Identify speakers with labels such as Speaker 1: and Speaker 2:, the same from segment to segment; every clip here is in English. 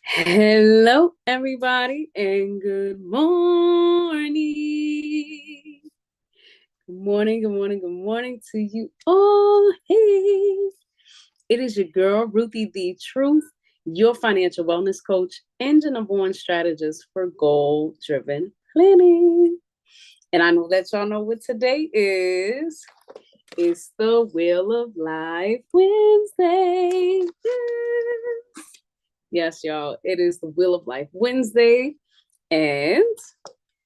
Speaker 1: Hello, everybody, and good morning. Good morning, good morning, good morning to you all. Hey, it is your girl, Ruthie the Truth, your financial wellness coach and your number one strategist for goal driven planning. And I know that y'all know what today is. It's the Wheel of Life Wednesday. Yes, y'all, it is the Wheel of Life Wednesday. And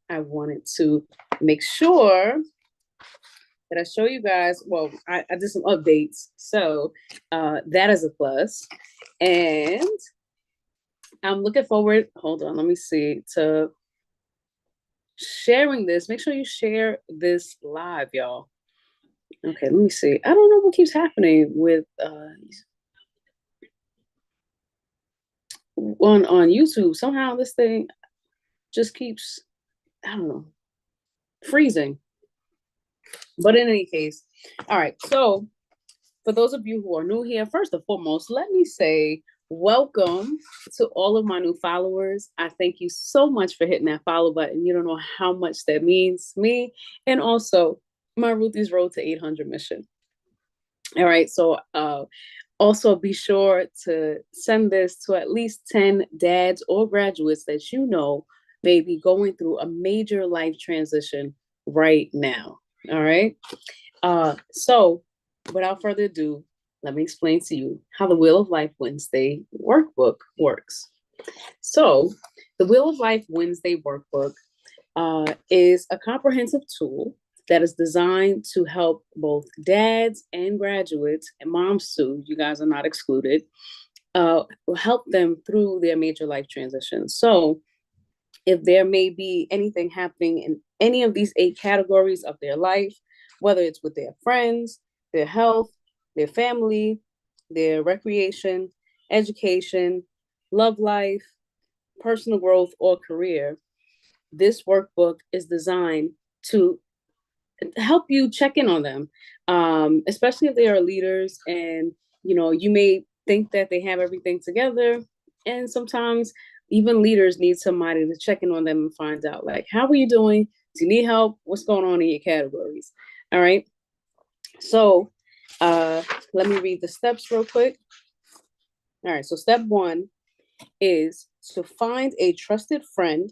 Speaker 1: I wanted to make sure that I show you guys. Well, I did some updates. So that is a plus. And I'm looking forward, hold on, let me see, to sharing this. Make sure you share this live, y'all. Okay, let me see. I don't know what keeps happening with on YouTube. Somehow this thing just keeps, I don't know, freezing. But in any case, all right. So for those of you who are new here, first and foremost, let me say welcome to all of my new followers. I thank you so much for hitting that follow button. You don't know how much that means to me. And also my Ruthie's Road to 800 mission. All right. So also be sure to send this to at least 10 dads or graduates that you know may be going through a major life transition right now. All right. So without further ado, let me explain to you how the Wheel of Life Wednesday workbook works. So the Wheel of Life Wednesday workbook is a comprehensive tool that is designed to help both dads and graduates and moms too, you guys are not excluded, help them through their major life transitions. So if there may be anything happening in any of these 8 categories of their life, whether it's with their friends, their health, their family, their recreation, education, love life, personal growth, or career, this workbook is designed to help you check in on them, especially if they are leaders and you may think that they have everything together, and sometimes even leaders need somebody to check in on them and find out, like, how are you doing? Do you need help? What's going on in your categories? All right. So let me read the steps real quick. All right. So step 1 is to find a trusted friend,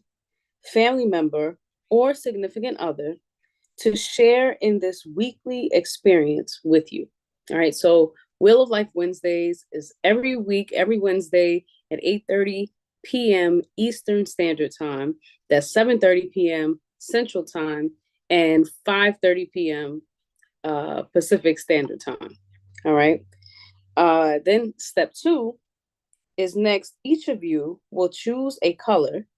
Speaker 1: family member, or significant other to share in this weekly experience with you. All right. So Wheel of Life Wednesdays is every week, every Wednesday at 8:30 p.m. Eastern Standard Time. That's 7:30 p.m. Central Time and 5:30 p.m. Pacific Standard Time. All right. Then step 2 is next. Each of you will choose a color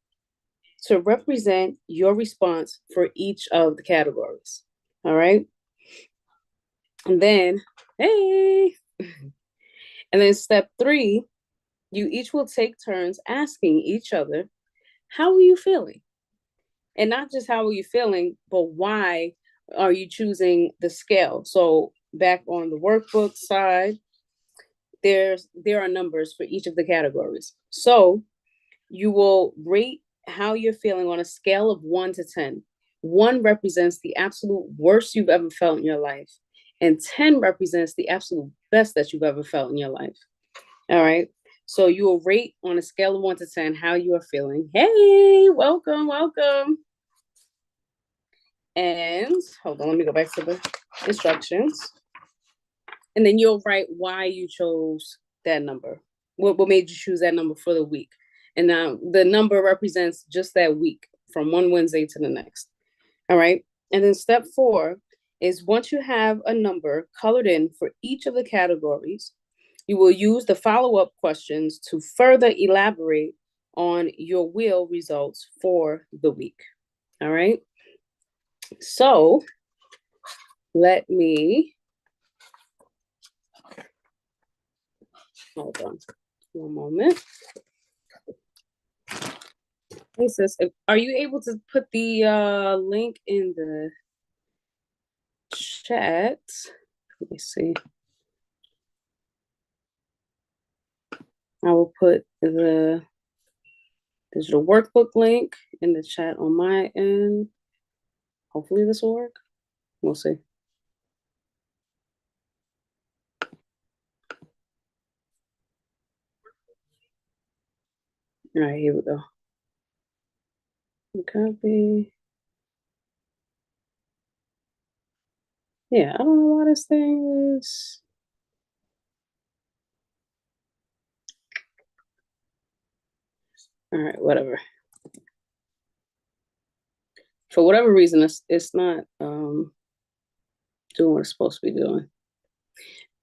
Speaker 1: to represent your response for each of the categories. All right. And then, hey. And then step 3, you each will take turns asking each other, how are you feeling? And not just how are you feeling, but why are you choosing the scale? So back on the workbook side, there are numbers for each of the categories. So you will rate how you're feeling on a scale of 1 to 10. 1 represents the absolute worst you've ever felt in your life, and 10 represents the absolute best that you've ever felt in your life. All right. So you will rate on a scale of 1 to 10 how you are feeling. Hey, welcome, welcome. And hold on, let me go back to the instructions. And then you'll write why you chose that number. What made you choose that number for the week? And now the number represents just that week from one Wednesday to the next. All right. And then step 4 is once you have a number colored in for each of the categories, you will use the follow-up questions to further elaborate on your wheel results for the week. All right. So let me, hold on one moment. Hey sis, are you able to put the link in the chat? Let me see. I will put the digital workbook link in the chat on my end. Hopefully this will work. We'll see. All right, here we go. Copy. Yeah, I don't know why this thing is. All right, whatever. For whatever reason, it's not doing what it's supposed to be doing.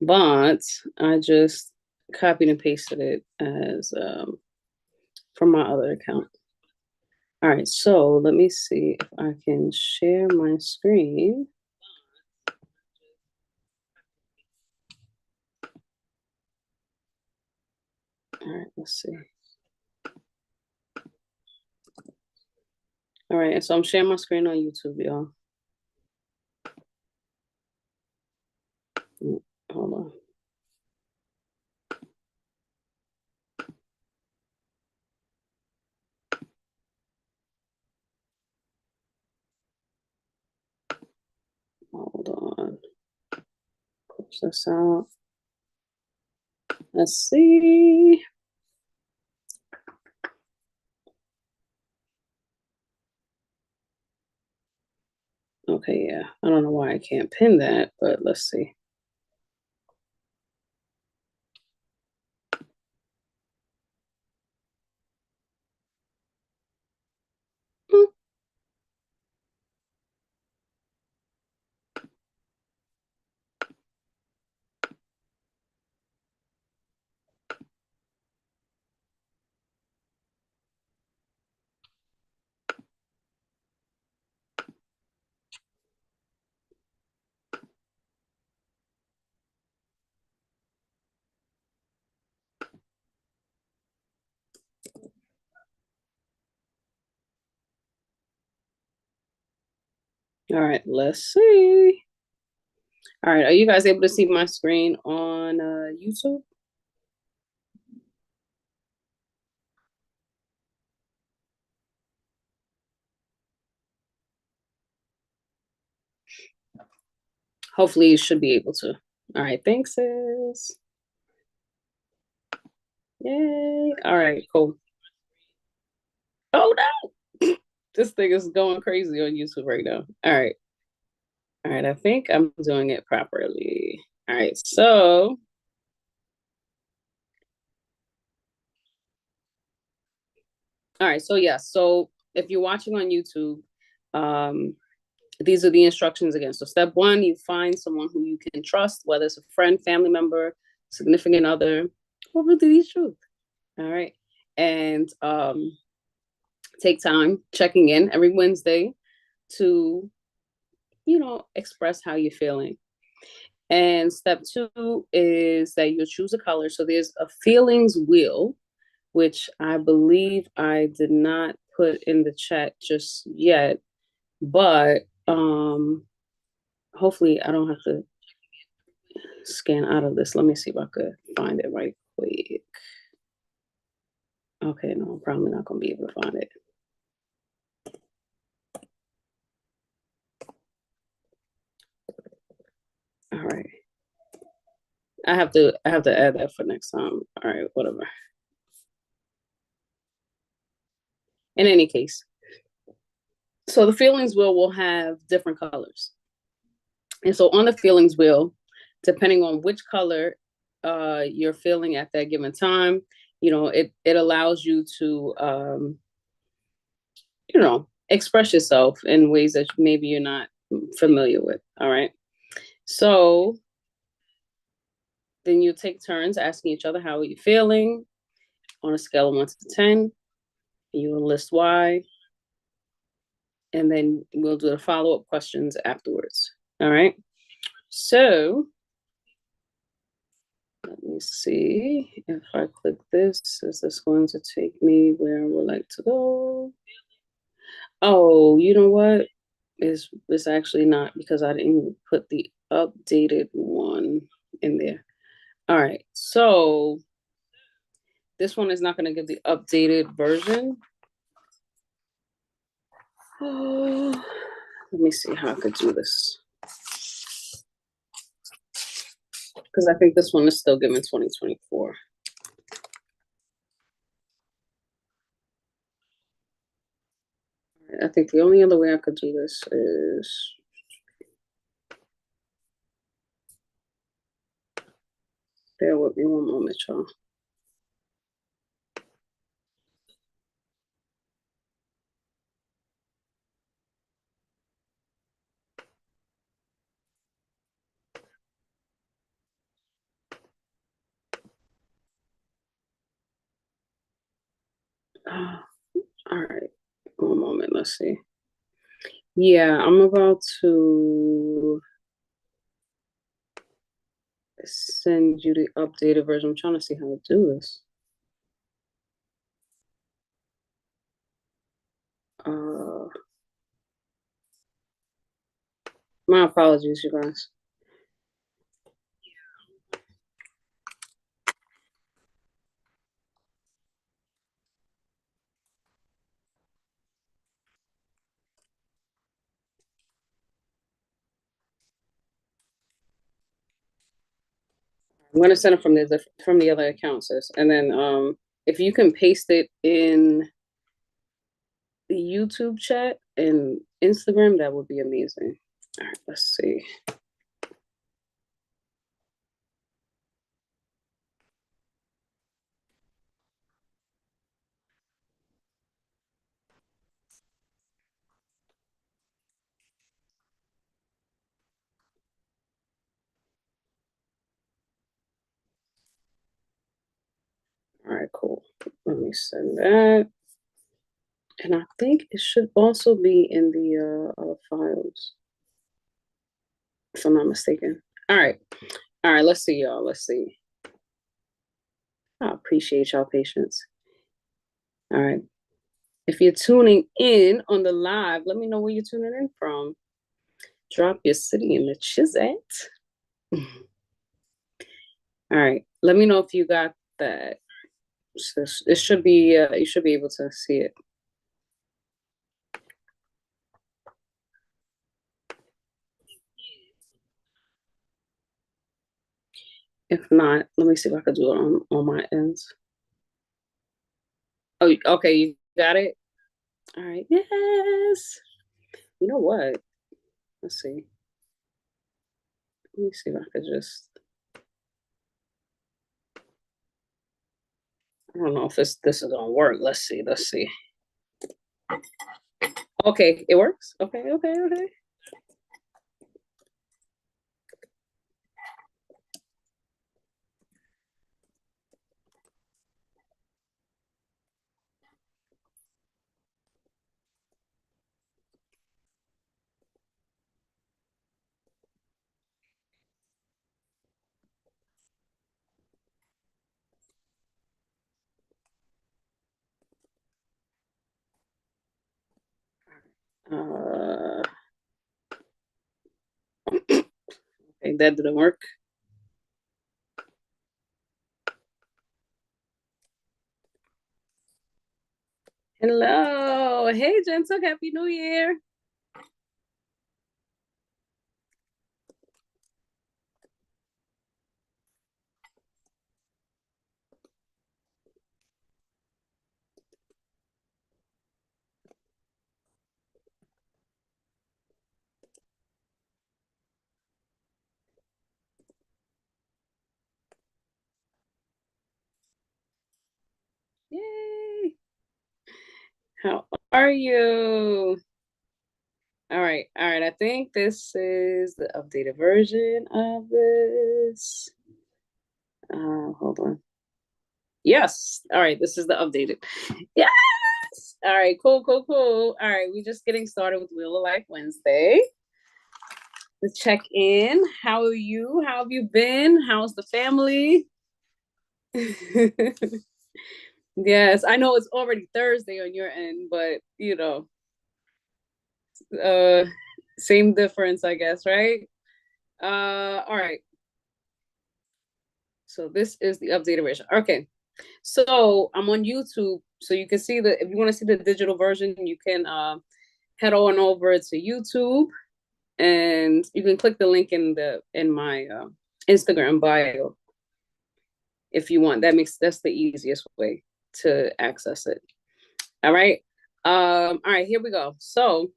Speaker 1: But I just copied and pasted it as from my other account. All right, so let me see if I can share my screen. All right, let's see. All right, so I'm sharing my screen on YouTube, y'all. Hold on. Hold on. Push this out. Let's see. Okay, yeah. I don't know why I can't pin that, but let's see. All right, let's see. All right, are you guys able to see my screen on YouTube? Hopefully you should be able to. All right, thanks, sis. Yay. All right, cool. Oh no. This thing is going crazy on YouTube right now. All right. All right, I think I'm doing it properly. All right, so all right, so yeah, so if you're watching on YouTube, these are the instructions again. So step one, you find someone who you can trust, whether it's a friend, family member, significant other, or really the truth. All right. And take time checking in every Wednesday to, express how you're feeling. And step two is that you'll choose a color. So there's a feelings wheel, which I believe I did not put in the chat just yet, but hopefully I don't have to scan out of this. Let me see if I could find it right quick. Okay, no, I'm probably not gonna be able to find it. All right. I have to add that for next time. All right, whatever. In any case, so the feelings wheel will have different colors. And so on the feelings wheel, depending on which color you're feeling at that given time, it allows you to express yourself in ways that maybe you're not familiar with. All right. So then you take turns asking each other, how are you feeling? On a scale of 1 to 10. You will list why. And then we'll do the follow-up questions afterwards. All right. So let me see if I click this. Is this going to take me where I would like to go? Oh, you know what? It's actually not, because I didn't put the updated one in there. All right. So this one is not going to give the updated version. Let me see how I could do this. Because I think this one is still given 2024. I think the only other way I could do this is bear with me one moment, y'all. All right, one moment. Let's see. Yeah, I'm about to send you the updated version. I'm trying to see how to do this. My apologies, you guys. I'm gonna send it from the other accounts, sis. And then if you can paste it in the YouTube chat and Instagram, that would be amazing. All right, let's see. All right, cool. Let me send that. And I think it should also be in the files, if I'm not mistaken. All right. All right, let's see, y'all. Let's see. I appreciate y'all patience. All right. If you're tuning in on the live, let me know where you're tuning in from. Drop your city in the chat. All right. Let me know if you got that. So it should be, you should be able to see it. If not, let me see if I can do it on my ends. Oh, okay. You got it? All right. Yes. You know what? Let's see. Let me see if I could just. I don't know if this is gonna work. Let's see. Let's see. Okay, it works. Okay. Okay, that didn't work. Hello. Hey, Jensen. Happy New Year. Yay. How are you? All right. I think this is the updated version of this. Hold on. Yes. All right. This is the updated. Yes. All right. Cool. All right. We're just getting started with Wheel of Life Wednesday. Let's check in. How are you? How have you been? How's the family? Yes, I know it's already Thursday on your end, but uh, same difference, I guess, right? All right. So this is the updated version. Okay. So I'm on YouTube, so you can see if you want to see the digital version, you can head on over to YouTube, and you can click the link in my Instagram bio if you want. That's the easiest way to access it. All right. All right, here we go. So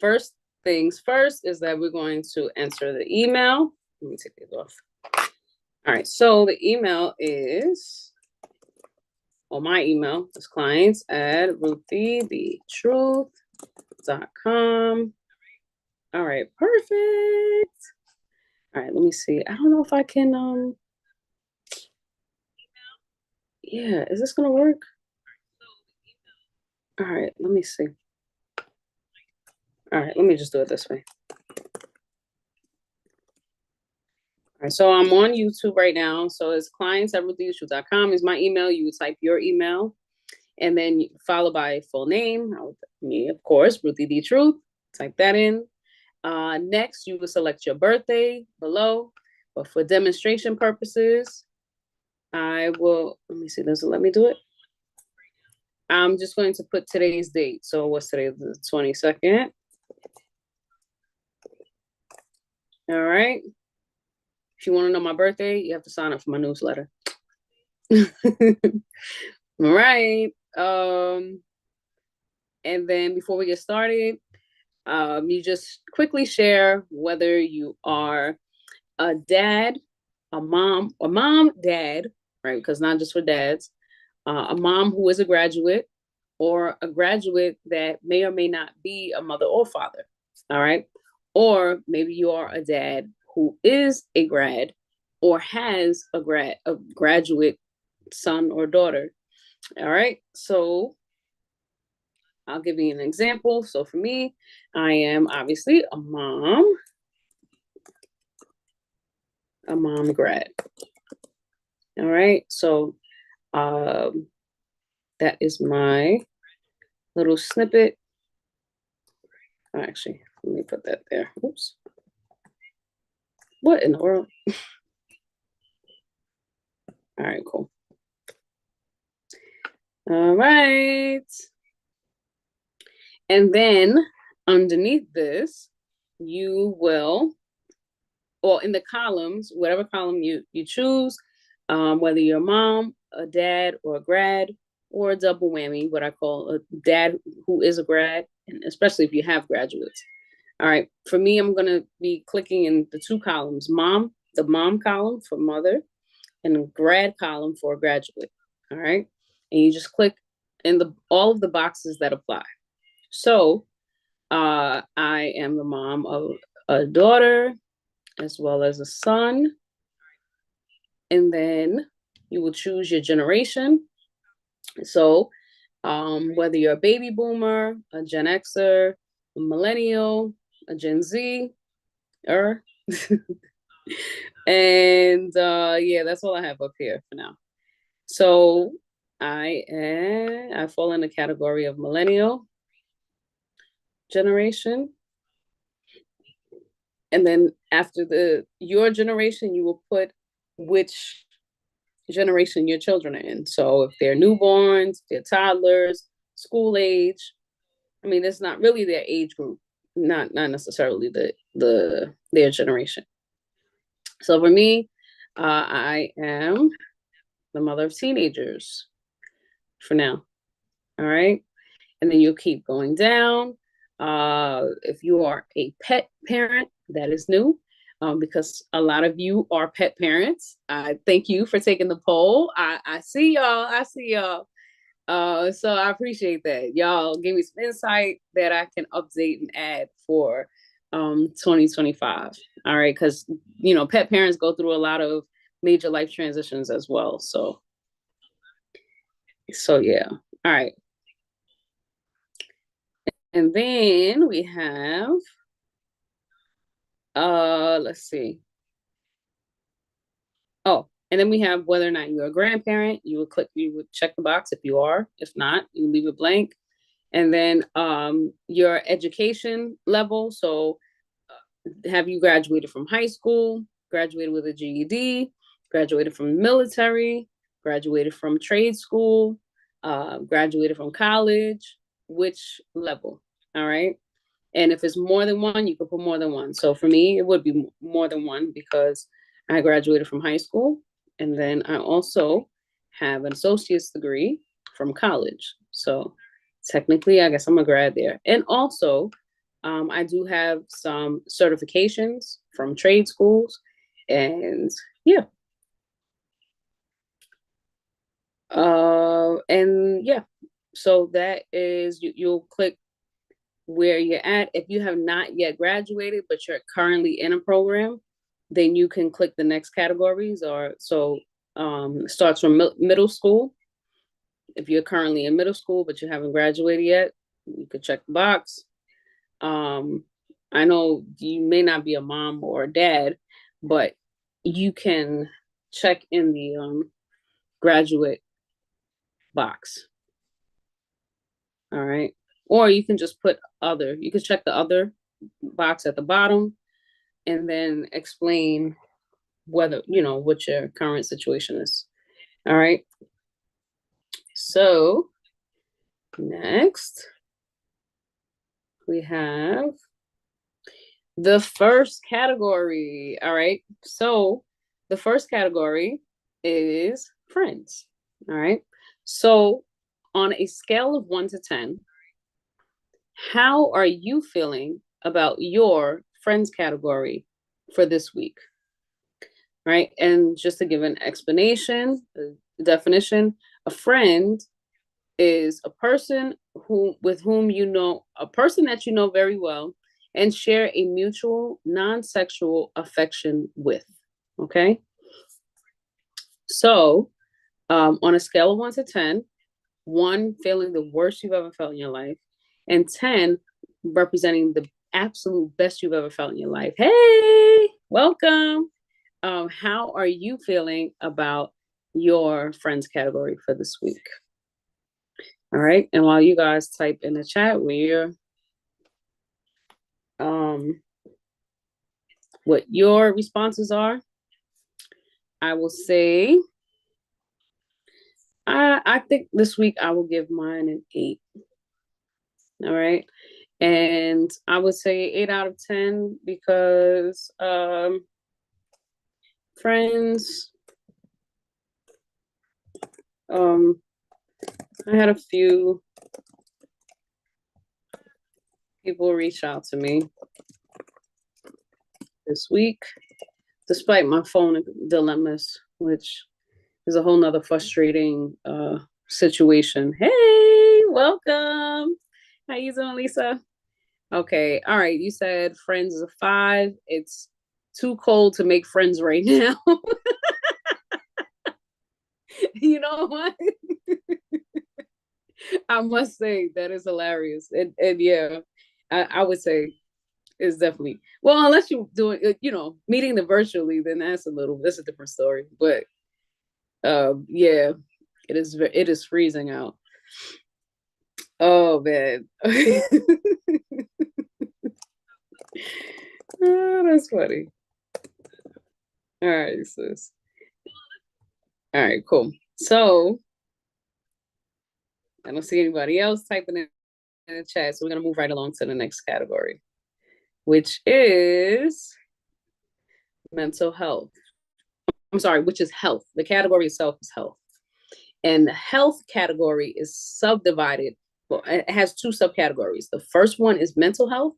Speaker 1: first things first is that we're going to enter the email. Let me take it off. All right, so the email is, or my email is clients@ruthieTheTruth.com. All right, perfect. All right, let me see. I don't know if I can, yeah, is this gonna work? All right, let me see. All right, let me just do it this way. All right, so I'm on YouTube right now. So it's clients@ruthieTheTruth.com is my email. You would type your email and then followed by full name. Me, of course, Ruthie the Truth. Type that in. Next, you will select your birthday below. But for demonstration purposes, I will, let me see, does it let me do it? I'm just going to put today's date. So what's today? The 22nd. All right. If you want to know my birthday, you have to sign up for my newsletter. All right. And then before we get started, you just quickly share whether you are a dad, a mom, dad, right? Because not just for dads, a mom who is a graduate, or a graduate that may or may not be a mother or father. All right. Or maybe you are a dad who is a grad or has a graduate son or daughter. All right. So I'll give you an example. So for me, I am obviously a mom grad. All right. So that is my little snippet. Actually, let me put that there. Oops. What in the world? All right, cool. All right. And then underneath this, you will, or in the columns, whatever column you choose, whether you're a mom, a dad, or a grad, or a double whammy, what I call a dad who is a grad, and especially if you have graduates. All right, for me, I'm gonna be clicking in the two columns, the mom column for mother, and the grad column for graduate. All right, and you just click in all of the boxes that apply. So I am the mom of a daughter as well as a son. And then you will choose your generation. So whether you're a baby boomer, a Gen Xer, a millennial, a Gen Z, and yeah, that's all I have up here for now. So I fall in the category of millennial generation. And then after your generation, you will put which generation your children are in. So if they're newborns, they're toddlers, school age. I mean, it's not really their age group, not necessarily their generation. So for me, I am the mother of teenagers for now. All right. And then you'll keep going down. If you are a pet parent, that is new. Because a lot of you are pet parents. Thank you for taking the poll. I see y'all. So I appreciate that. Y'all gave me some insight that I can update and add for 2025. All right, because pet parents go through a lot of major life transitions as well. So yeah. All right. And then we have let's see. Oh, and then we have whether or not you're a grandparent. You would check the box if you are. If not, you leave it blank. And then your education level. So have you graduated from high school, graduated with a GED, graduated from the military, graduated from trade school, graduated from college, which level? All right. And if it's more than one, you could put more than one. So for me, it would be more than one because I graduated from high school. And then I also have an associate's degree from college. So technically, I guess I'm a grad there. And also, I do have some certifications from trade schools. And yeah. And yeah. So that is, you'll click where you're at. If you have not yet graduated, but you're currently in a program, then you can click the next categories. Or so starts from middle school. If you're currently in middle school, but you haven't graduated yet, you could check the box. I know you may not be a mom or a dad, but you can check in the graduate box. All right. Or you can just put other. You can check the other box at the bottom and then explain whether, what your current situation is. All right. So next we have the first category. All right. So the first category is friends. All right. So on a scale of 1 to 10, how are you feeling about your friends category for this week? Right. And just to give an explanation, definition, a friend is a person with whom a person that you know very well and share a mutual non-sexual affection with. Okay. So on a scale of 1 to 10, 1 feeling the worst you've ever felt in your life, and 10 representing the absolute best you've ever felt in your life. Hey, welcome. How are you feeling about your friends category for this week? All right. And while you guys type in the chat what your responses are, I will say I think this week I will give mine an 8. All right. And I would say 8 out of 10 because friends, I had a few people reach out to me this week, despite my phone dilemmas, which is a whole nother frustrating situation. Hey, welcome. How you doing, Lisa? Okay, all right. You said friends is a 5. It's too cold to make friends right now. You know what? I must say that is hilarious. And yeah, I would say it's definitely, well, unless you're doing meeting them virtually, then that's a different story. But yeah, it is freezing out. Oh man. Oh, that's funny. All right, sis. All right, cool. So I don't see anybody else typing in the chat, so we're gonna move right along to the next category, which is mental health. I'm sorry, which is health. The category itself is health. And the health category is subdivided. Well, it has 2 subcategories. The first one is mental health,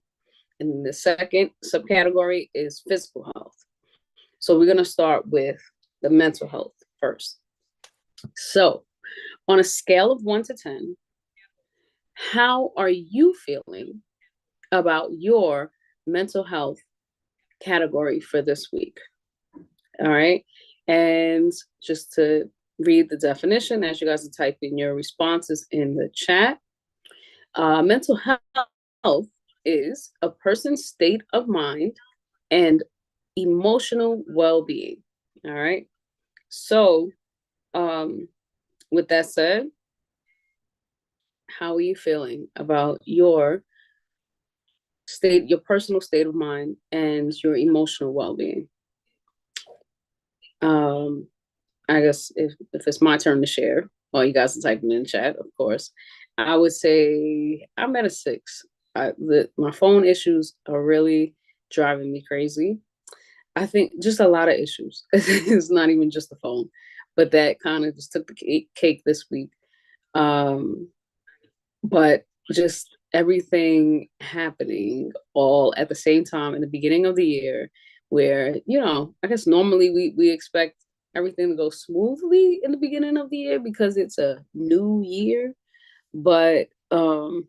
Speaker 1: and the second subcategory is physical health. So we're going to start with the mental health first. So on a scale of 1 to 10, how are you feeling about your mental health category for this week? All right. And just to read the definition as you guys are typing your responses in the chat. Mental health is a person's state of mind and emotional well-being. All right. So with that said, how are you feeling about your personal state of mind and your emotional well-being? I guess if it's my turn to share, well, you guys are typing in chat, of course. I would say I'm at a 6. My phone issues are really driving me crazy. I think just a lot of issues. It's not even just the phone, but that kind of just took the cake this week. Um, but just everything happening all at the same time in the beginning of the year, where I guess normally we expect everything to go smoothly in the beginning of the year because it's a new year, but that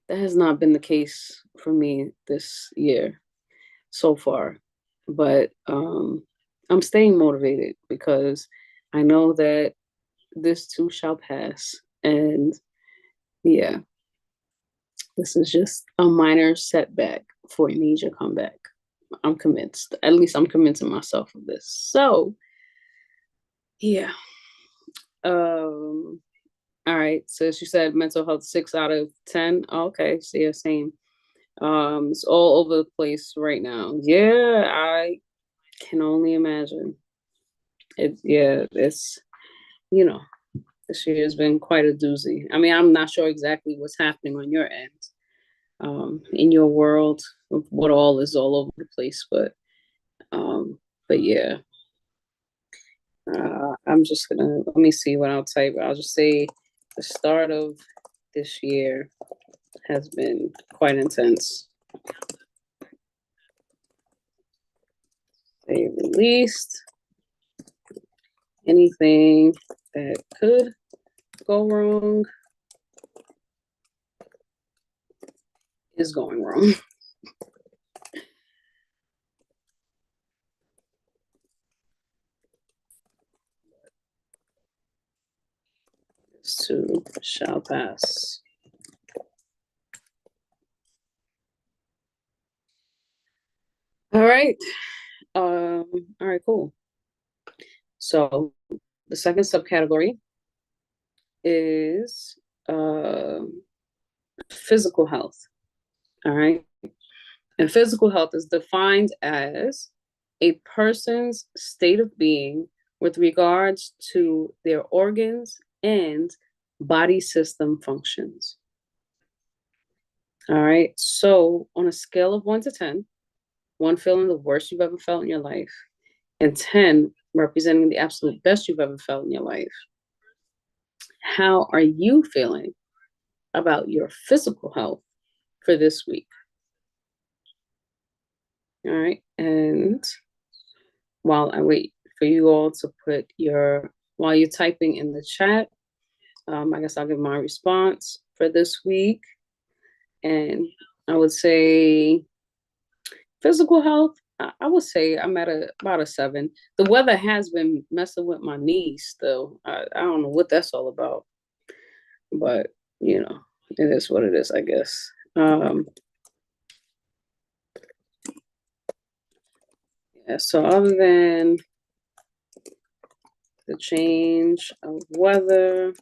Speaker 1: has not been the case for me this year so far. But I'm staying motivated because I know that this too shall pass. And yeah, this is just a minor setback for a major comeback. I'm convinced. At least I'm convincing myself of this. So yeah. Um all right. So as you said, mental health 6 out of 10. Oh, okay. So yeah, same. It's all over the place right now. Yeah, I can only imagine. It's you know, this year has been quite a doozy. I mean, I'm not sure exactly what's happening on your end, in your world, of what all is all over the place, um, but yeah, I'm just gonna let me see what I'll type. I'll just say the start of this year has been quite intense. They released anything that could go wrong is going wrong. This too shall pass. All right. All right, cool. So the second subcategory is physical health. All right. And physical health is defined as a person's state of being with regards to their organs and body system functions. All right. So, on a scale of 1 to 10, one feeling the worst you've ever felt in your life, and 10 representing the absolute best you've ever felt in your life, how are you feeling about your physical health for this week? All right. And while I wait for you all to while you're typing in the chat, I guess I'll give my response for this week. And I would say physical health, I would say I'm at about a 7. The weather has been messing with my knees though. I don't know what that's all about, but it is what it is, I guess. Yeah, so other than the change of weather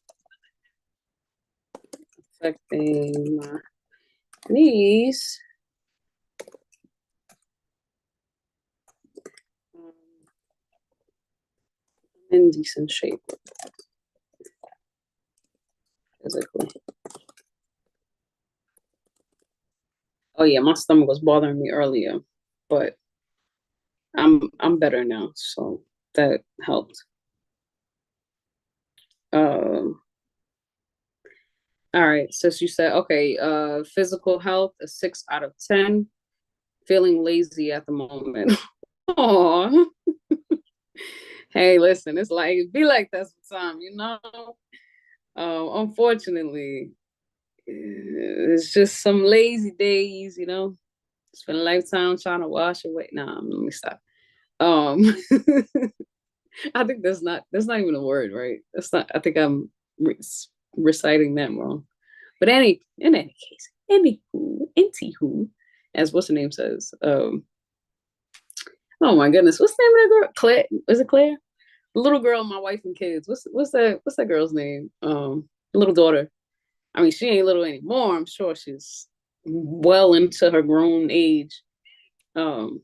Speaker 1: affecting my knees, in decent shape physically. Oh yeah, my stomach was bothering me earlier, but I'm better now, so that helped. Um, all right, since you said okay, physical health a 6 out of 10. Feeling lazy at the moment. Oh, hey, listen, it's like be like that sometimes. Unfortunately, it's just some lazy days. Spend a lifetime trying to wash away. Nah, let me stop. Um, I think that's not even a word, right? That's not. I think I'm reciting that wrong. But in any case, anywho, as what's the name says. Oh my goodness, what's the name of that girl? Claire? Is it Claire? The little girl, my wife and kids. What's that girl's name? Little daughter. I mean, she ain't little anymore. I'm sure she's well into her grown age. Um,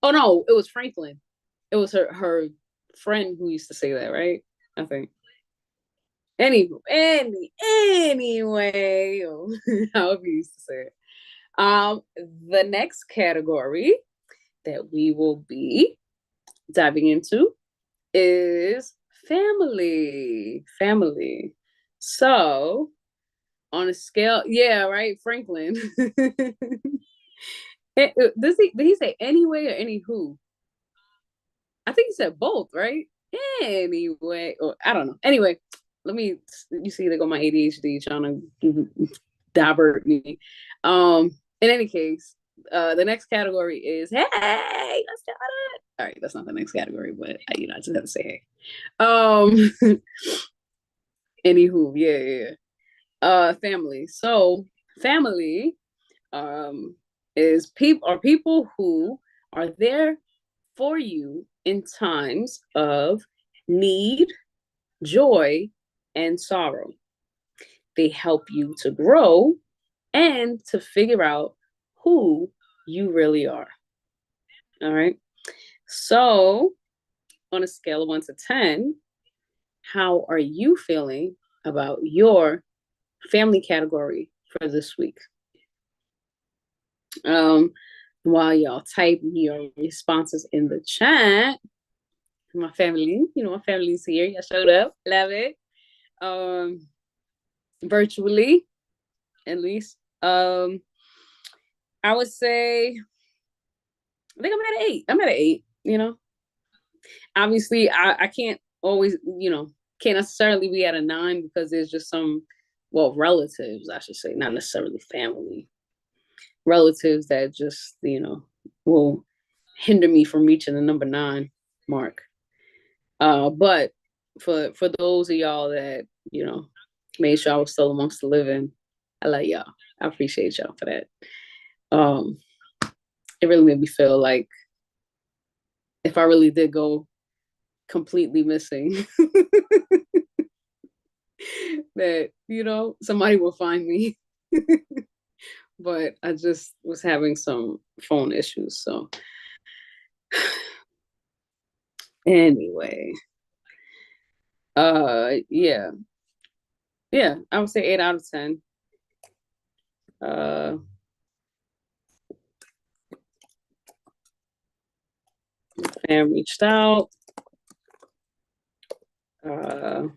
Speaker 1: oh no, it was Franklin. It was her friend who used to say that, right? I think. Anyway, however you used to say it. The next category that we will be diving into is family. Family. So on a scale, yeah, right, Franklin. Did he say anyway or any who? I think he said both, right? Anyway, or I don't know. Anyway, let me. You see, they go my ADHD trying to divert me. In any case, the next category is hey, let's do it. All right, that's not the next category, but I just have to say hey. Anywho, yeah. Family. So family, is people who are there for you in times of need, joy, and sorrow. They help you to grow and to figure out who you really are. All right. So, on a scale of 1 to 10, how are you feeling about your family category for this week? While y'all type your responses in the chat, my family, my family's here. Y'all showed up. Love it. Virtually, at least. I would say, I think I'm at 8. I'm at an 8. Obviously, I can't always, can't necessarily be at a 9 because there's just some, well, relatives, I should say, not necessarily family. Relatives that just, will hinder me from reaching the number 9 mark. But for those of y'all that, made sure I was still amongst the living, I love y'all. I appreciate y'all for that. It really made me feel like if I really did go completely missing, that, somebody will find me. But I just was having some phone issues. So anyway, yeah. Yeah, I would say 8 out of 10. Fam reached out. And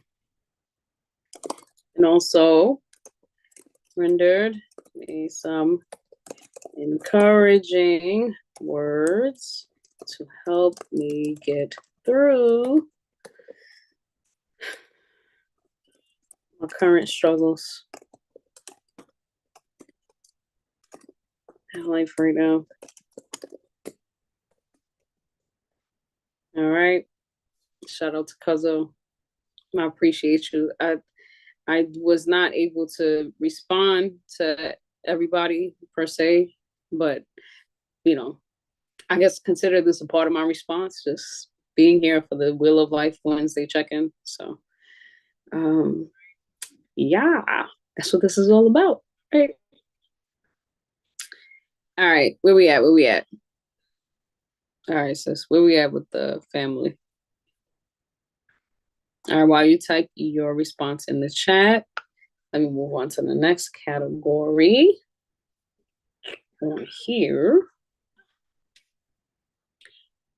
Speaker 1: also rendered me some encouraging words to help me get through my current struggles in life right now. All right. Shout out to Cuzzo. I appreciate you. I was not able to respond to everybody per se, but I guess consider this a part of my response, just being here for the Wheel of Life Wednesday check-in. So yeah, that's what this is all about. Right. All right, where we at? All right, sis, where we at with the family? All right, while you type your response in the chat, let me move on to the next category on here,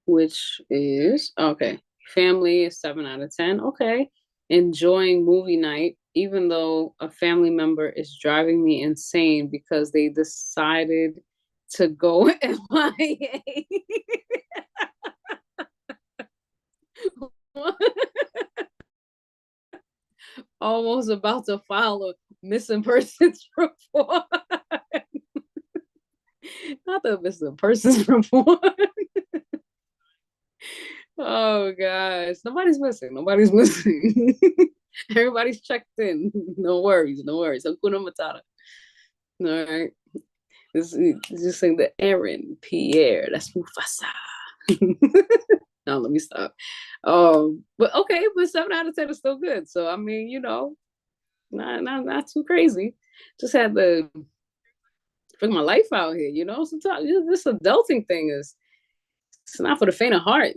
Speaker 1: which is, okay, family is 7 out of 10. Okay. Enjoying movie night, even though a family member is driving me insane because they decided to go MIA. Almost about to file a missing persons report. Not the missing persons report. Oh gosh, nobody's missing. Everybody's checked in. No worries. Hakuna Matata. All right. This is just saying the Aaron Pierre. That's Mufasa. No, let me stop. But okay, but 7 out of 10 is still good. So I mean, not too crazy. Just had to figure my life out here. Sometimes this adulting thing it's not for the faint of heart.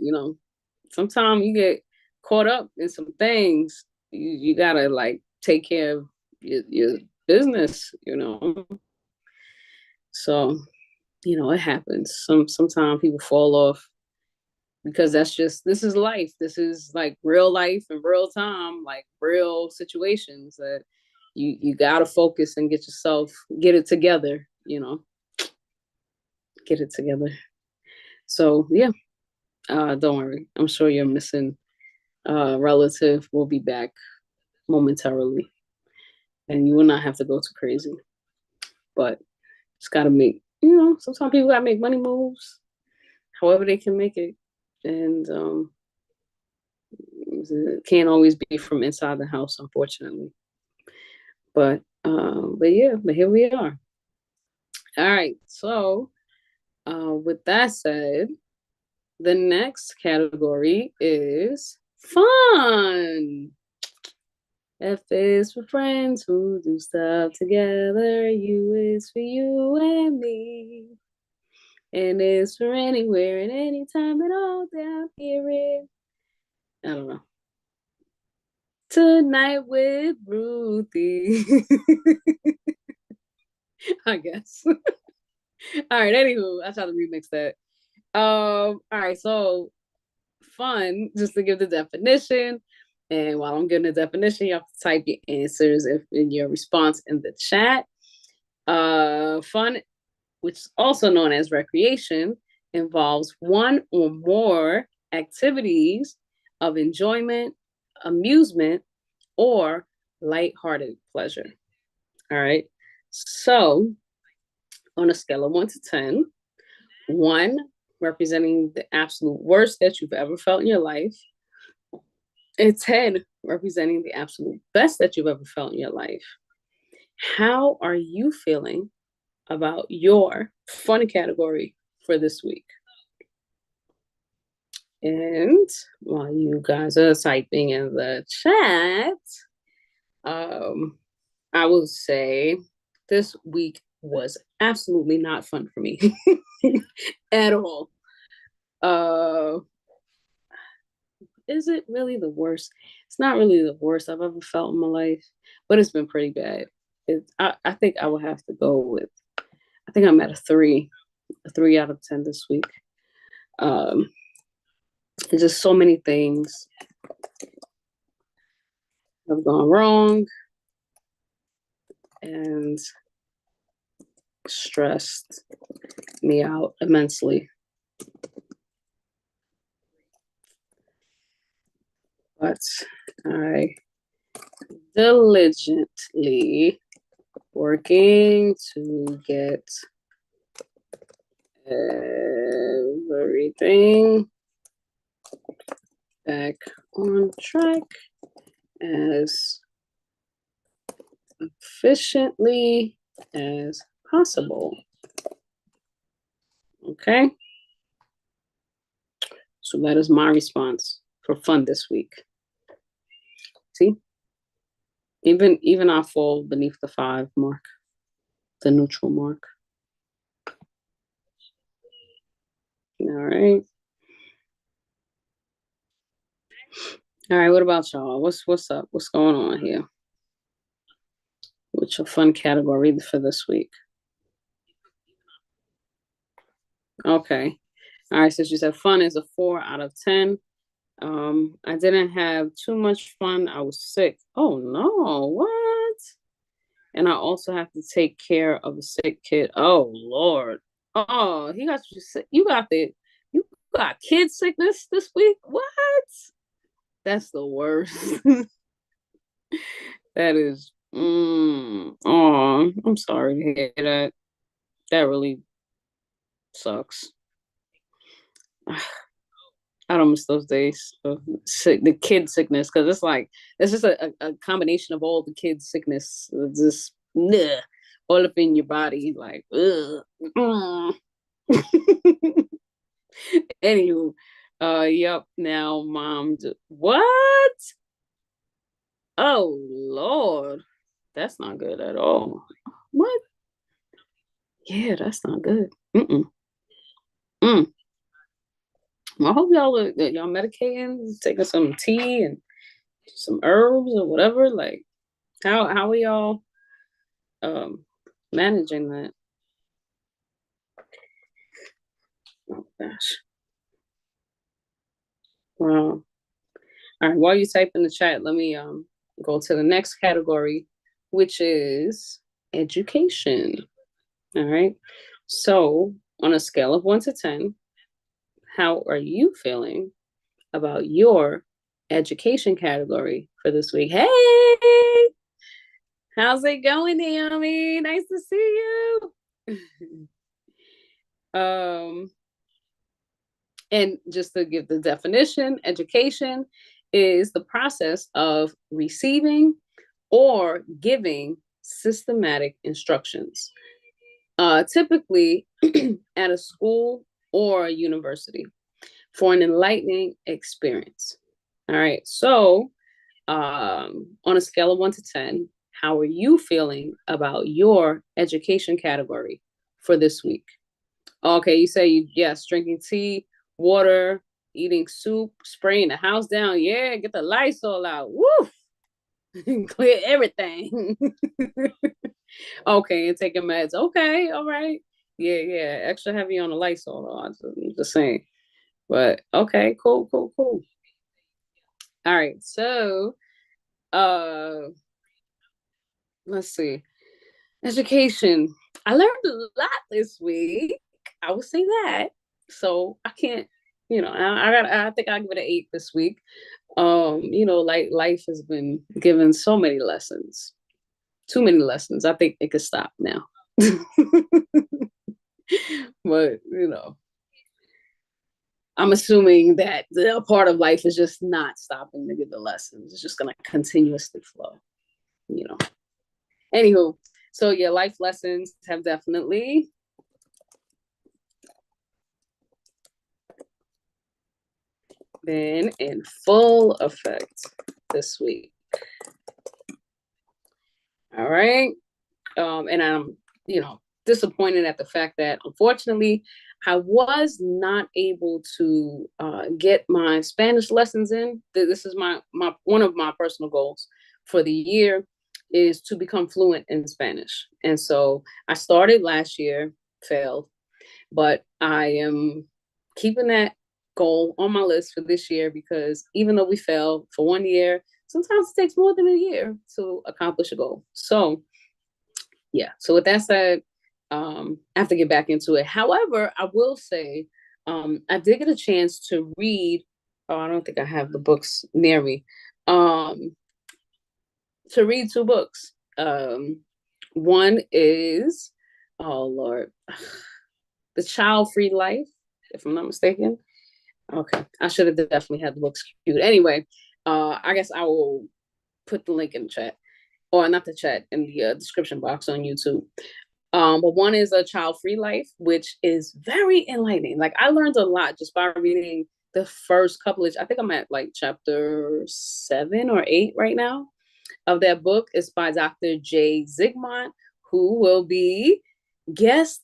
Speaker 1: Sometimes you get caught up in some things you gotta like take care of your business, you know. So, you know, it happens. Sometimes people fall off because that's just, this is life. This is like real life and real time, like real situations that you gotta focus and get it together, you know, get it together. So yeah, don't worry. I'm sure your missing relative will be back momentarily, and you will not have to go too crazy. But just gotta make, you know, sometimes people gotta make money moves, however they can make it, and it can't always be from inside the house, unfortunately. But yeah, but here we are. All right, so with that said, the next category is fun. F is for friends who do stuff together. U is for you and me. N is for anywhere and anytime and all down here in, I don't know. Tonight with Ruthie. I guess. All right, anywho, I tried to remix that. All right, so fun, just to give the definition. And while I'm giving the definition, you have to type your answers in your response in the chat. Fun, which is also known as recreation, involves one or more activities of enjoyment, amusement, or lighthearted pleasure. All right. So, on a scale of 1 to 10, 1 representing the absolute worst that you've ever felt in your life, and 10 representing the absolute best that you've ever felt in your life. How are you feeling about your fun category for this week? And while you guys are typing in the chat, I will say this week was absolutely not fun for me at all. Is it really the worst? It's not really the worst I've ever felt in my life, but it's been pretty bad. I think I would have to go with, I think I'm at a 3 out of 10 this week. There's just so many things have gone wrong and stressed me out immensely. But I diligently working to get everything back on track as efficiently as possible. Okay. So that is my response for fun this week. See, even I fall beneath the 5 mark, the neutral mark. All right. All right. What about y'all? What's up? What's going on here? What's your fun category for this week? Okay. All right. Since you said fun is a 4 out of 10. I didn't have too much fun. I was sick. Oh no, what? And I also have to take care of a sick kid. Oh Lord. Oh, he got you sick. You got kid sickness this week? What? That's the worst. That is oh, I'm sorry to hear that. That really sucks. I don't miss those days. The kid sickness, because it's just a combination of all the kid sickness, just all up in your body, like ugh. Anywho, yep. Now, mom, what? Oh Lord, that's not good at all. What? Yeah, that's not good. Mm-mm. I hope y'all medicating, taking some tea and some herbs or whatever? Like, how are y'all managing that? Oh gosh. Wow. All right, while you type in the chat, let me go to the next category, which is education. All right. So, on a scale of 1 to 10, how are you feeling about your education category for this week? Hey, how's it going, Naomi? Nice to see you. um, and just to give the definition, education is the process of receiving or giving systematic instructions, typically at a school or a university, for an enlightening experience. All right. So, on a scale of 1 to 10, how are you feeling about your education category for this week? Okay. You say yes, drinking tea, water, eating soup, spraying the house down. Yeah. Get the Lysol out. Woo! Clear everything. Okay. And taking meds. Okay. All right. Yeah. Yeah. Extra heavy on the Lysol. I'm just saying. But okay, cool, cool, cool. All right, so uh let's see. Education. I learned a lot this week. I would say that. So I can't, I think I'll give it an 8 this week. Like life has been given so many lessons. Too many lessons. I think it could stop now. But I'm assuming that the part of life is just not stopping to give the lessons. It's just gonna continuously flow, you know. Anywho, so yeah, life lessons have definitely been in full effect this week. All right. And I'm, disappointed at the fact that unfortunately I was not able to get my Spanish lessons in. This is my one of my personal goals for the year is to become fluent in Spanish. And so I started last year, failed, but I am keeping that goal on my list for this year because even though we failed for 1 year, sometimes it takes more than a year to accomplish a goal. So yeah. So with that said, I have to get back into it. However, I will say, I did get a chance to read. Oh, I don't think I have the books near me. To read 2 books. One is, oh Lord, The Child Free Life, if I'm not mistaken. Okay, I should have definitely had the books queued. Anyway, I guess I will put the link in the chat, or not the chat, in the description box on YouTube. But one is A Child Free Life, which is very enlightening. Like I learned a lot just by reading the first couple of, I think I'm at like chapter 7 or 8 right now of that book. Is by Dr. J. Zigmont, who will be guest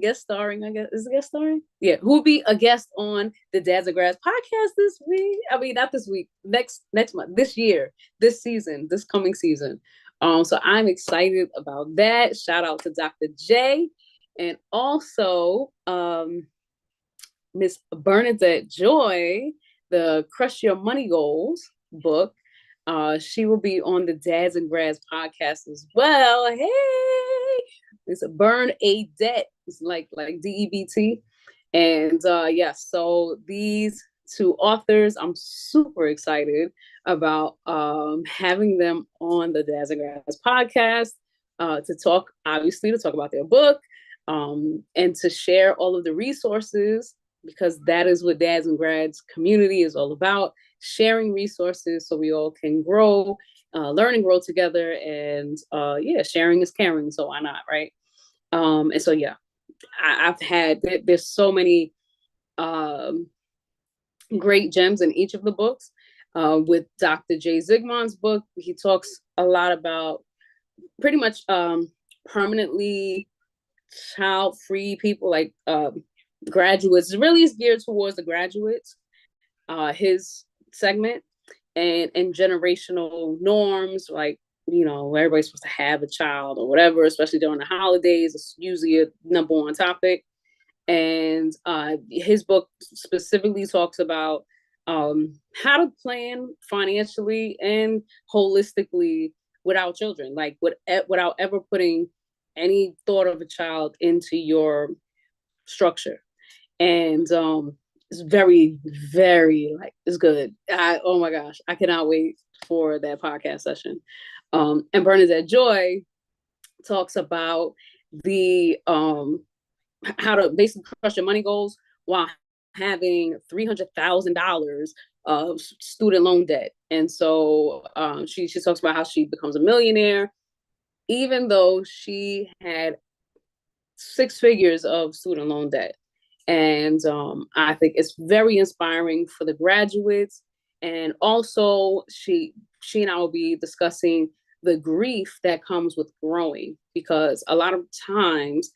Speaker 1: guest starring, I guess, is it guest starring? Yeah, who will be a guest on the Dads of Grass podcast this week. I mean, not this week, next month, this year, this season, this coming season. So I'm excited about that. Shout out to Dr. J. And also Miss Bernadette Joy, the Crush Your Money Goals book. She will be on the Dads and Grads podcast as well. Hey, it's a burn a debt. It's like DEBT. And so these 2 authors, I'm super excited about having them on the Dads and Grads podcast to talk about their book and to share all of the resources, because that is what Dads and Grads community is all about, sharing resources so we all can grow, learn and grow together. And sharing is caring, so why not, right? And so I've had, there's so many great gems in each of the books. With Dr. J. Zigmont's book, he talks a lot about pretty much permanently child-free people, like graduates. It really is geared towards the graduates, his segment. and generational norms, like, everybody's supposed to have a child or whatever, especially during the holidays. It's usually a number one topic. And his book specifically talks about how to plan financially and holistically without children, like without ever putting any thought of a child into your structure. And it's very, very, like, it's good. Oh my gosh, I cannot wait for that podcast session. And Bernadette Joy talks about the how to basically crush your money goals while having $300,000 of student loan debt. And so she talks about how she becomes a millionaire, even though she had 6 figures of student loan debt. And I think it's very inspiring for the graduates. And also, she and I will be discussing the grief that comes with growing, because a lot of times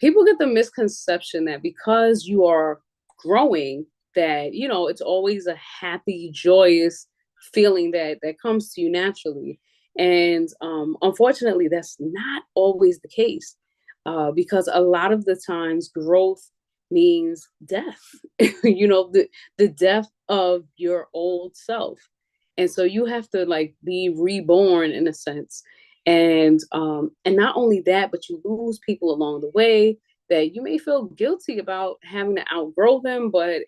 Speaker 1: people get the misconception that because you are growing, that it's always a happy, joyous feeling that comes to you naturally. And unfortunately, that's not always the case, because a lot of the times growth means death. The death of your old self. And so you have to, like, be reborn in a sense. And not only that, but you lose people along the way that you may feel guilty about having to outgrow them. But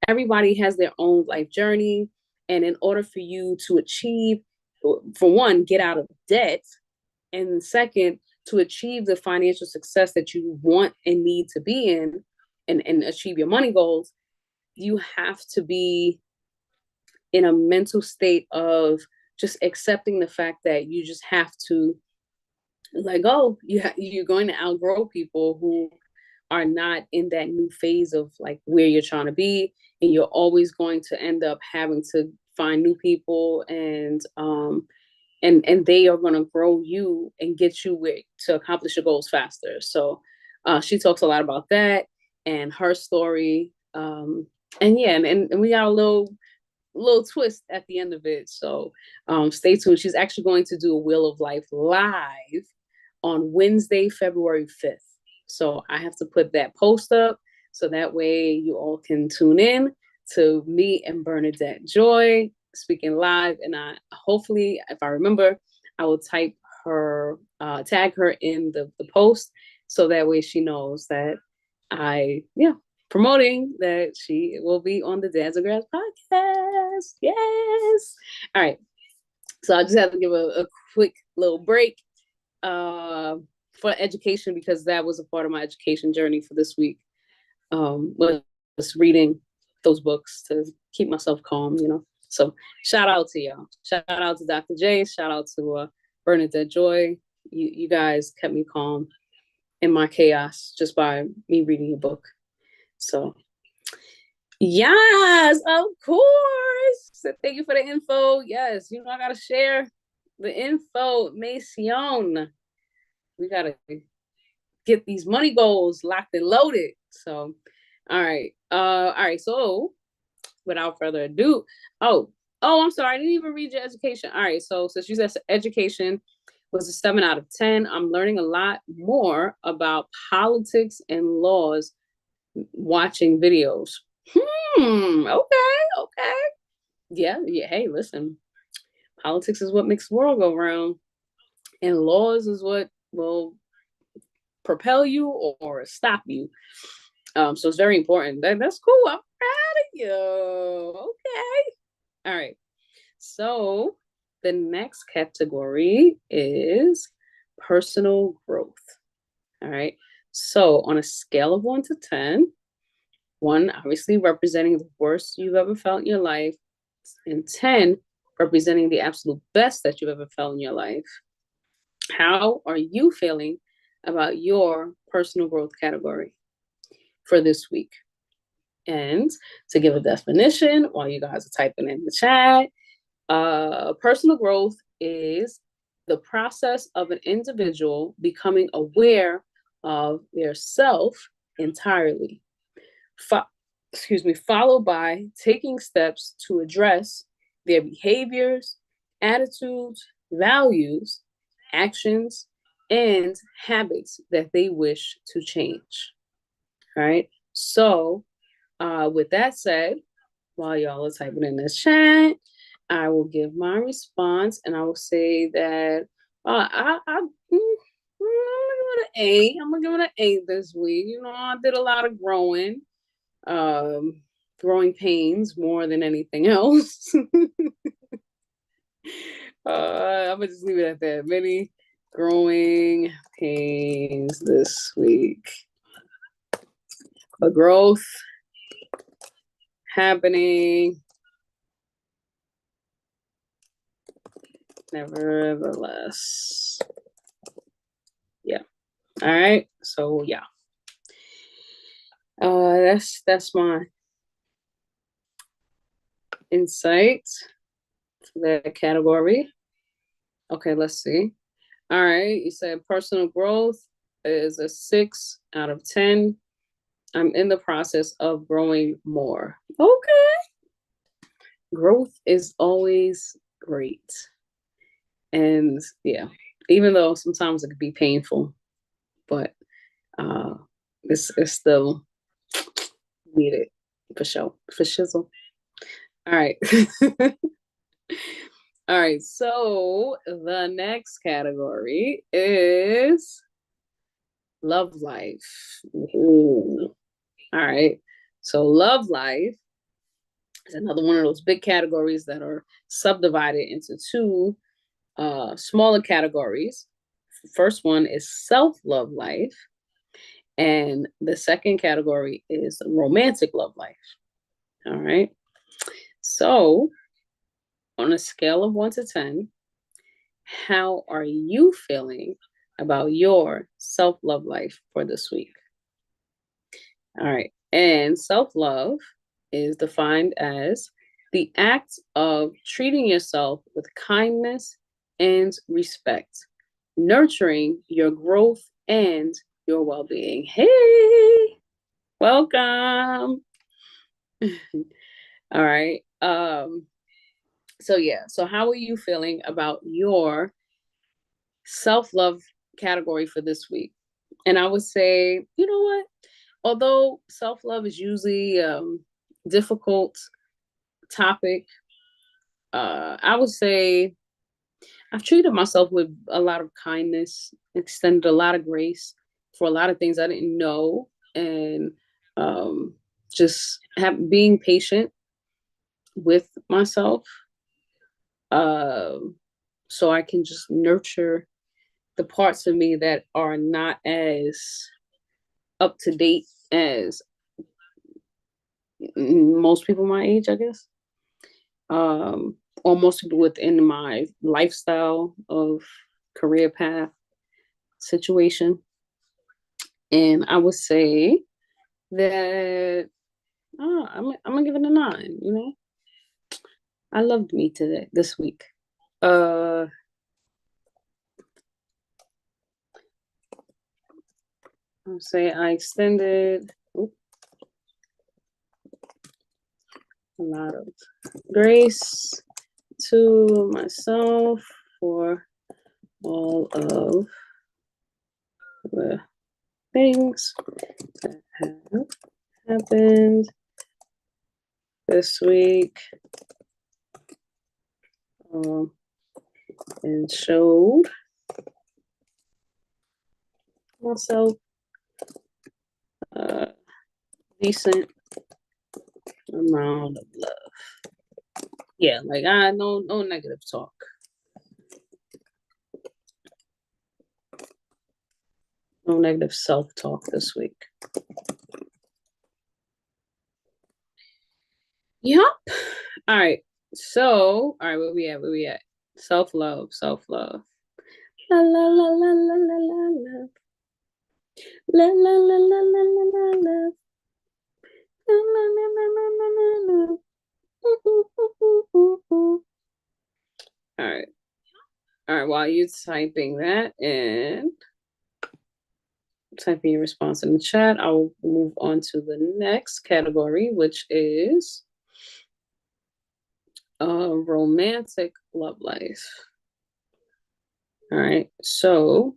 Speaker 1: everybody has their own life journey. And in order for you to achieve, for one, get out of debt, and second, to achieve the financial success that you want and need to be in, and achieve your money goals, you have to be in a mental state of just accepting the fact that you just have to let go. You're going to outgrow people who are not in that new phase of, like, where you're trying to be, and you're always going to end up having to find new people, and they are going to grow you and get you to accomplish your goals faster. So she talks a lot about that and her story. And yeah, and we got a little twist at the end of it. So stay tuned. She's actually going to do a Wheel of Life live on Wednesday, February 5th. So I have to put that post up so that way you all can tune in to me and Bernadette Joy speaking live. And I hopefully, if I remember, I will tag her in the post, so that way she knows that promoting that she will be on the Dads of Grass podcast. Yes. All right. So I just have to give a quick little break for education, because that was a part of my education journey for this week. Was reading those books to keep myself calm, So shout out to y'all. Shout out to Dr. J. Shout out to Bernadette Joy. You guys kept me calm in my chaos just by me reading your book. So yes, of course. So thank you for the info. Yes, I gotta share the info. Mason. We gotta get these money goals locked and loaded. So all right. So without further ado, I'm sorry, I didn't even read your education. All right, so since you said education was a 7 out of 10, I'm learning a lot more about politics and laws watching videos. Okay. Yeah. Hey, listen, politics is what makes the world go round, and laws is what will propel you or stop you. So it's very important. That's cool. I'm proud of you. Okay. All right. So the next category is personal growth. All right. So on a scale of 1 to 10, 1 obviously representing the worst you've ever felt in your life, and 10 representing the absolute best that you've ever felt in your life. How are you feeling about your personal growth category for this week? And to give a definition while you guys are typing in the chat, personal growth is the process of an individual becoming aware of their self entirely. Followed by taking steps to address their behaviors, attitudes, values, actions, and habits that they wish to change. All right. So, with that said, while y'all are typing in the chat, I will give my response, and I will say that I'm gonna give it an A. I'm gonna give it an A this week. You know, I did a lot of growing pains more than anything else. I'm gonna just leave it at that. Many growing pains this week. A growth happening, nevertheless. Yeah. All right. So yeah. That's my insight for that category. Okay, let's see. All right, you said personal growth is a 6 out of 10. I'm in the process of growing more. Okay. Growth is always great. And yeah, even though sometimes it could be painful, but it's still needed for sure, for shizzle. All right. All right, so the next category is love life. Ooh. All right, so love life is another one of those big categories that are subdivided into two smaller categories. First one is self-love life, and the second category is romantic love life. All right, so on a scale of 1 to 10, how are you feeling about your self-love life for this week? All right. And self-love is defined as the act of treating yourself with kindness and respect, nurturing your growth and your well-being. Hey, welcome. All right. So yeah, so how are you feeling about your self-love category for this week? And I would say, you know what? Although self-love is usually difficult topic, I would say I've treated myself with a lot of kindness, extended a lot of grace for a lot of things I didn't know, and just being patient with myself, uh, so I can just nurture the parts of me that are not as up to date as most people my age, I guess. Or most people within my lifestyle of career path situation. And I would say that I'm gonna give it a 9, you know. I loved me today, this week. I'll say I extended a lot of grace to myself for all of the things that have happened this week, and showed myself a decent amount of love. Yeah, like no negative talk. No negative self-talk this week. Yep. All right. So, all right, where we at? Where we at? Self-love, self-love. La la la la la la la la. La la la la la la la la. La la la la la la la la. All right. All right, while you're typing that in, typing your response in the chat, I'll move on to the next category, which is romantic love life. All right. So,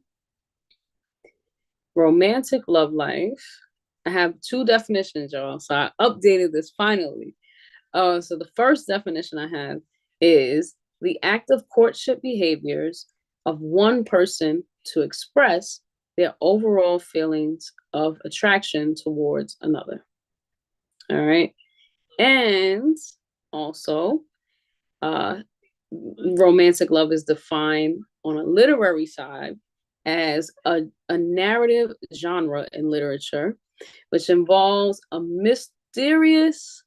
Speaker 1: romantic love life. I have two definitions, y'all. So I updated this finally. So the first definition I have is the act of courtship behaviors of one person to express their overall feelings of attraction towards another. All right. And also, uh, romantic love is defined on a literary side as a narrative genre in literature, which involves a mysterious,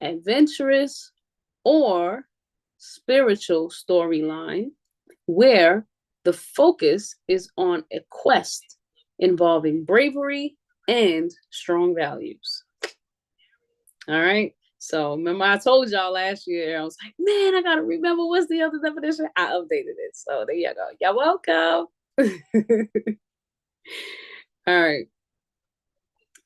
Speaker 1: adventurous, or spiritual storyline where the focus is on a quest involving bravery and strong values. All right. So remember, I told y'all last year, I was like, man, I gotta remember what's the other definition. I updated it. So there you go. You're welcome. All right.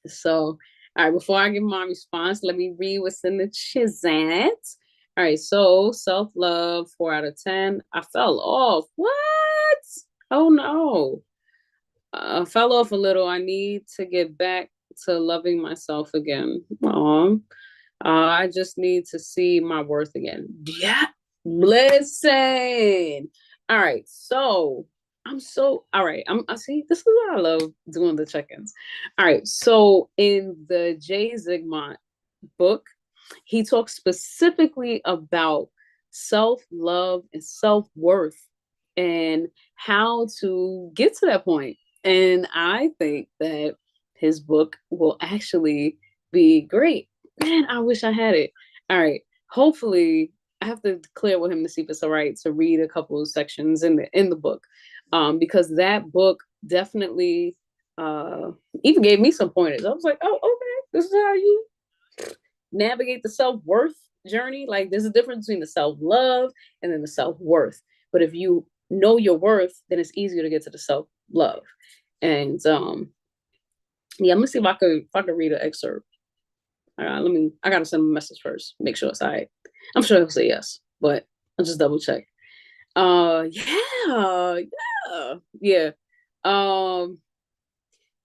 Speaker 1: So, all right, before I give my response, let me read what's in the chat. All right, so self-love, 4 out of 10. I fell off. What? Oh no. I fell off a little. I need to get back to loving myself again. I just need to see my worth again. Yeah. Listen. All right. So all right. I see. This is why I love doing the check-ins. All right. So in the Jay Zigmont book, he talks specifically about self-love and self-worth and how to get to that point. And I think that his book will actually be great. Man, I wish I had it. All right. Hopefully, I have to clear with him to see if it's all right to read a couple of sections in the book, because that book definitely even gave me some pointers. I was like, oh, okay, this is how you navigate the self-worth journey. Like there's a difference between the self-love and then the self-worth. But if you know your worth, then it's easier to get to the self-love. And yeah, I'm gonna see if I could read an excerpt. I gotta send him a message first, make sure it's all right. I'm sure he'll say yes, but I'll just double check. Yeah, yeah, yeah. Um,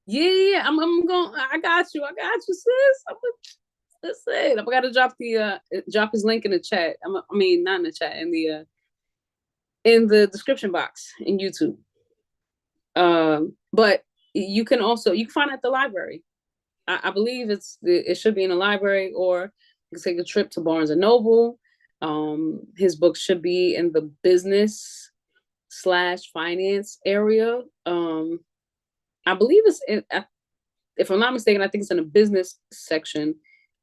Speaker 1: yeah, I'm going. I got you. I got you, sis. Listen, I'm gonna drop his link in the chat. I mean, not in the chat, in the description box in YouTube. But you can find it at the library. I believe it should be in a library, or you can take a trip to Barnes and Noble. His book should be in the business / finance area. I believe if I'm not mistaken, I think it's in the business section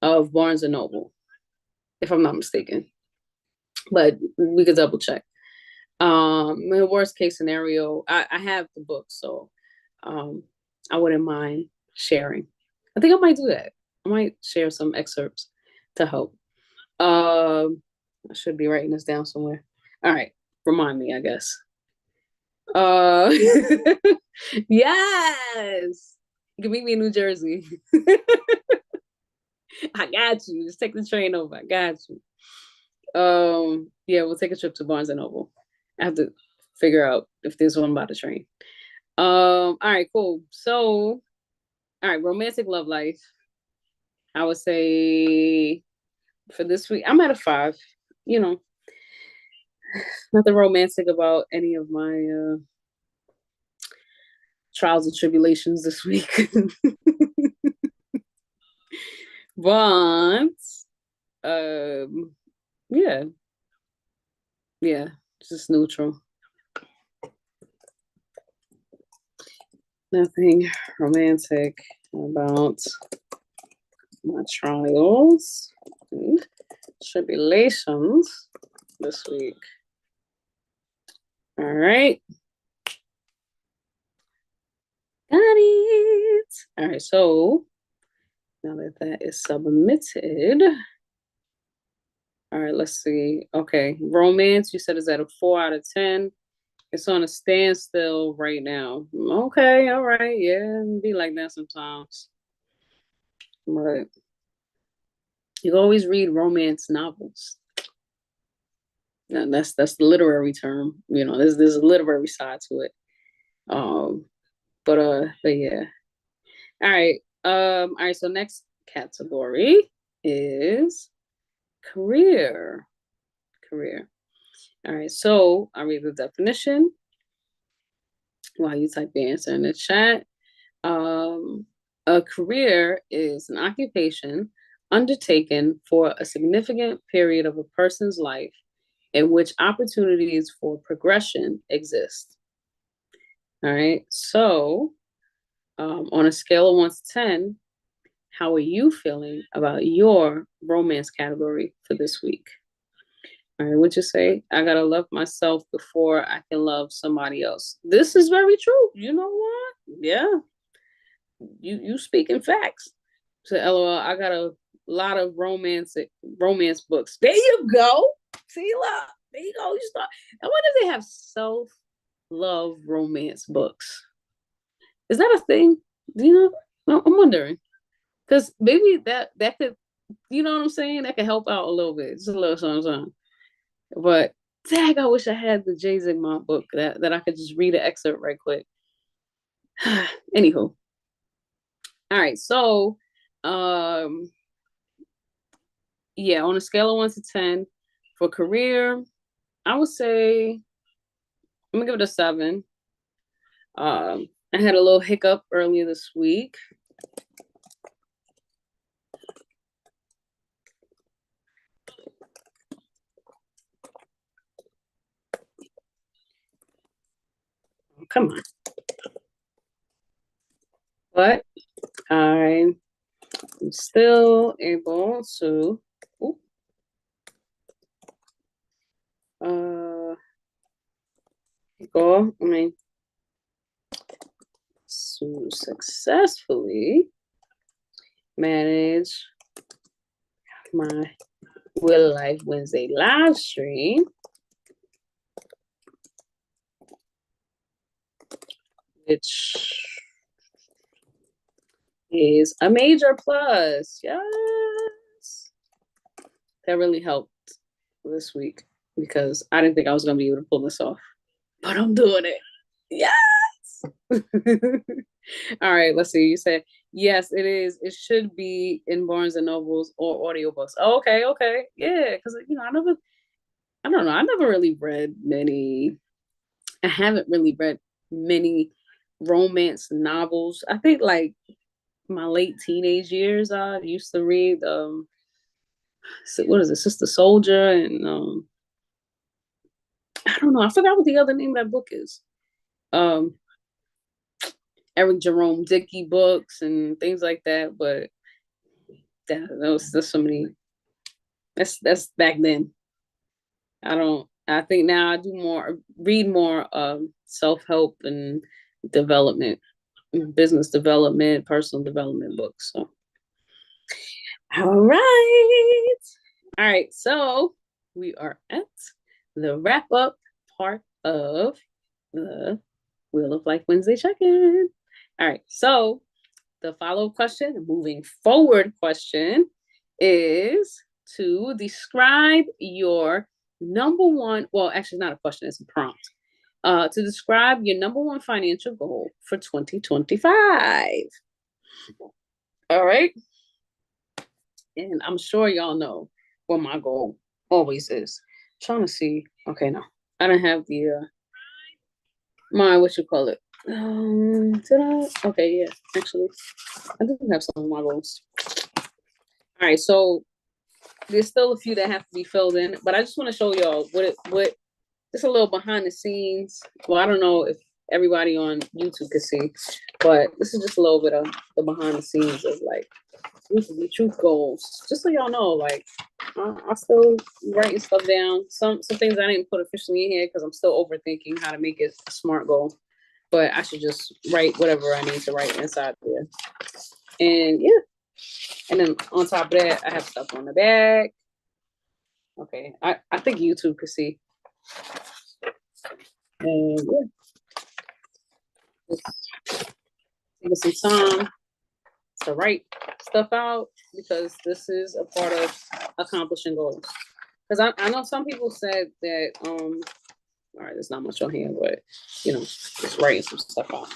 Speaker 1: of Barnes and Noble, if I'm not mistaken. But we could double check. In the worst case scenario, I have the book, so I wouldn't mind sharing. I think I might do that. I might share some excerpts to help. I should be writing this down somewhere. All right, remind me, I guess. Uh, yes, you can meet me in New Jersey. I got you. Just take the train over. I got you. Yeah, we'll take a trip to Barnes and Noble. I have to figure out if there's one by the train. All right, cool. So, all right, romantic love life. I would say for this week, I'm at a 5. You know, nothing romantic about any of my trials and tribulations this week. But yeah, yeah, just neutral. Nothing romantic about my trials and tribulations this week. All right. Got it. All right, so now that that is submitted, all right, let's see. Okay, romance, you said is at a 4 out of 10. It's on a standstill right now. Okay, all right, yeah, be like that sometimes. But you always read romance novels. And that's the literary term. You know, there's a literary side to it. But yeah. All right. All right. So next category is career. Career. All right. So I'll read the definition while you type the answer in the chat. A career is an occupation undertaken for a significant period of a person's life in which opportunities for progression exist. All right. So, on a scale of 1 to 10, how are you feeling about your romance category for this week? All right. Would you say I gotta love myself before I can love somebody else? This is very true. You know what? Yeah. You speaking facts. So LOL, I got a lot of romance books. There you go. See, look, there you go. You start. I wonder if they have self-love romance books. Is that a thing? Do you know? I'm wondering. Because maybe that could, you know what I'm saying? That could help out a little bit. Just a little something. But dang, I wish I had the Jay Zigmont book that I could just read an excerpt right quick. Anywho. All right, so yeah, on a scale of 1 to 10 for career, I would say I'm gonna give it a 7. I had a little hiccup earlier this week. Come on. But I'm still able to go, to successfully manage my Real Life Wednesday live stream, which is a major plus. Yes. That really helped this week because I didn't think I was going to be able to pull this off, but I'm doing it. Yes. All right, let's see. You said, yes, it is. It should be in Barnes and Nobles or audiobooks. Oh, okay. Yeah, because, I don't know. I never really read many. I haven't really read many romance novels. I think like my late teenage years, I used to read what is it, Sister Soldier, and I don't know, I forgot what the other name of that book is. Eric Jerome Dickey books and things like that, but there's so many. That's back then. I think now I read more self-help and development, business development, personal development books. So all right, so we are at the wrap up part of the Wheel of Life Wednesday check-in. All right, so the follow-up question, moving forward question, is to describe your number one, well, actually not a question, it's a prompt. To describe your number one financial goal for 2025. All right. And I'm sure y'all know what my goal always is. I'm trying to see. Okay, no. I don't have the what you call it. Did I? Okay, yeah. Actually, I do have some of my goals. All right, so there's still a few that have to be filled in, but I just want to show y'all what just a little behind the scenes. Well, I don't know if everybody on YouTube can see, but this is just a little bit of the behind the scenes of like truth goals. Just so y'all know, like I'm still writing stuff down. Some things I didn't put officially in here because I'm still overthinking how to make it a smart goal. But I should just write whatever I need to write inside there. And yeah. And then on top of that, I have stuff on the back. Okay. I think YouTube could see. And yeah. Just some time to write stuff out because this is a part of accomplishing goals. because I know some people said that, all right, there's not much on here, but, just writing some stuff out.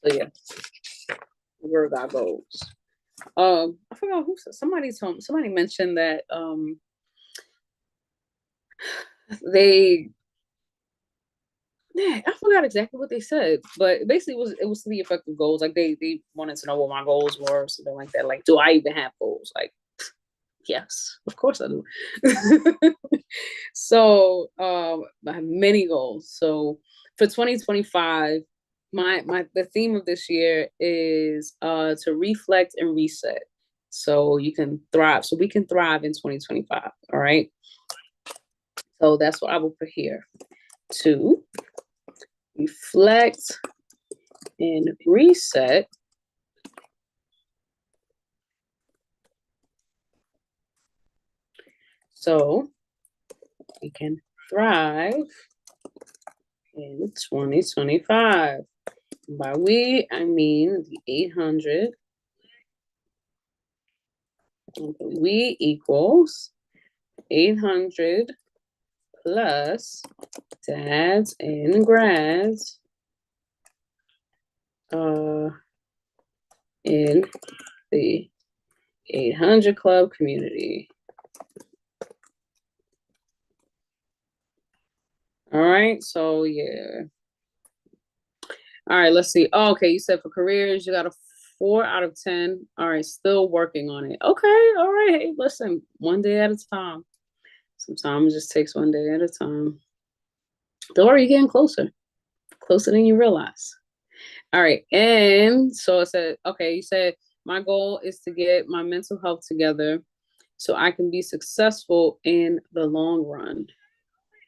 Speaker 1: So, yeah, where that goes. I forgot who said, somebody mentioned that, they, yeah, I forgot exactly what they said, but basically it was to the effect of goals. Like they wanted to know what my goals were, or something like that. Like, do I even have goals? Like, yes, of course I do. So I have many goals. So for 2025, the theme of this year is to reflect and reset. So you can thrive. So we can thrive in 2025. All right. So that's what I will put here. To reflect and reset. So we can thrive in 2025. By we, I mean the 800. We equals 800 plus dads and grads in the 800 Club community. All right, so yeah. All right, let's see. Oh, okay, you said for careers, you got a 4 out of 10. All right, still working on it. Okay, all right. Hey, listen, one day at a time. Sometimes it just takes one day at a time. Don't worry, you're getting closer than you realize. All right, and so it said, okay, you said my goal is to get my mental health together so I can be successful in the long run.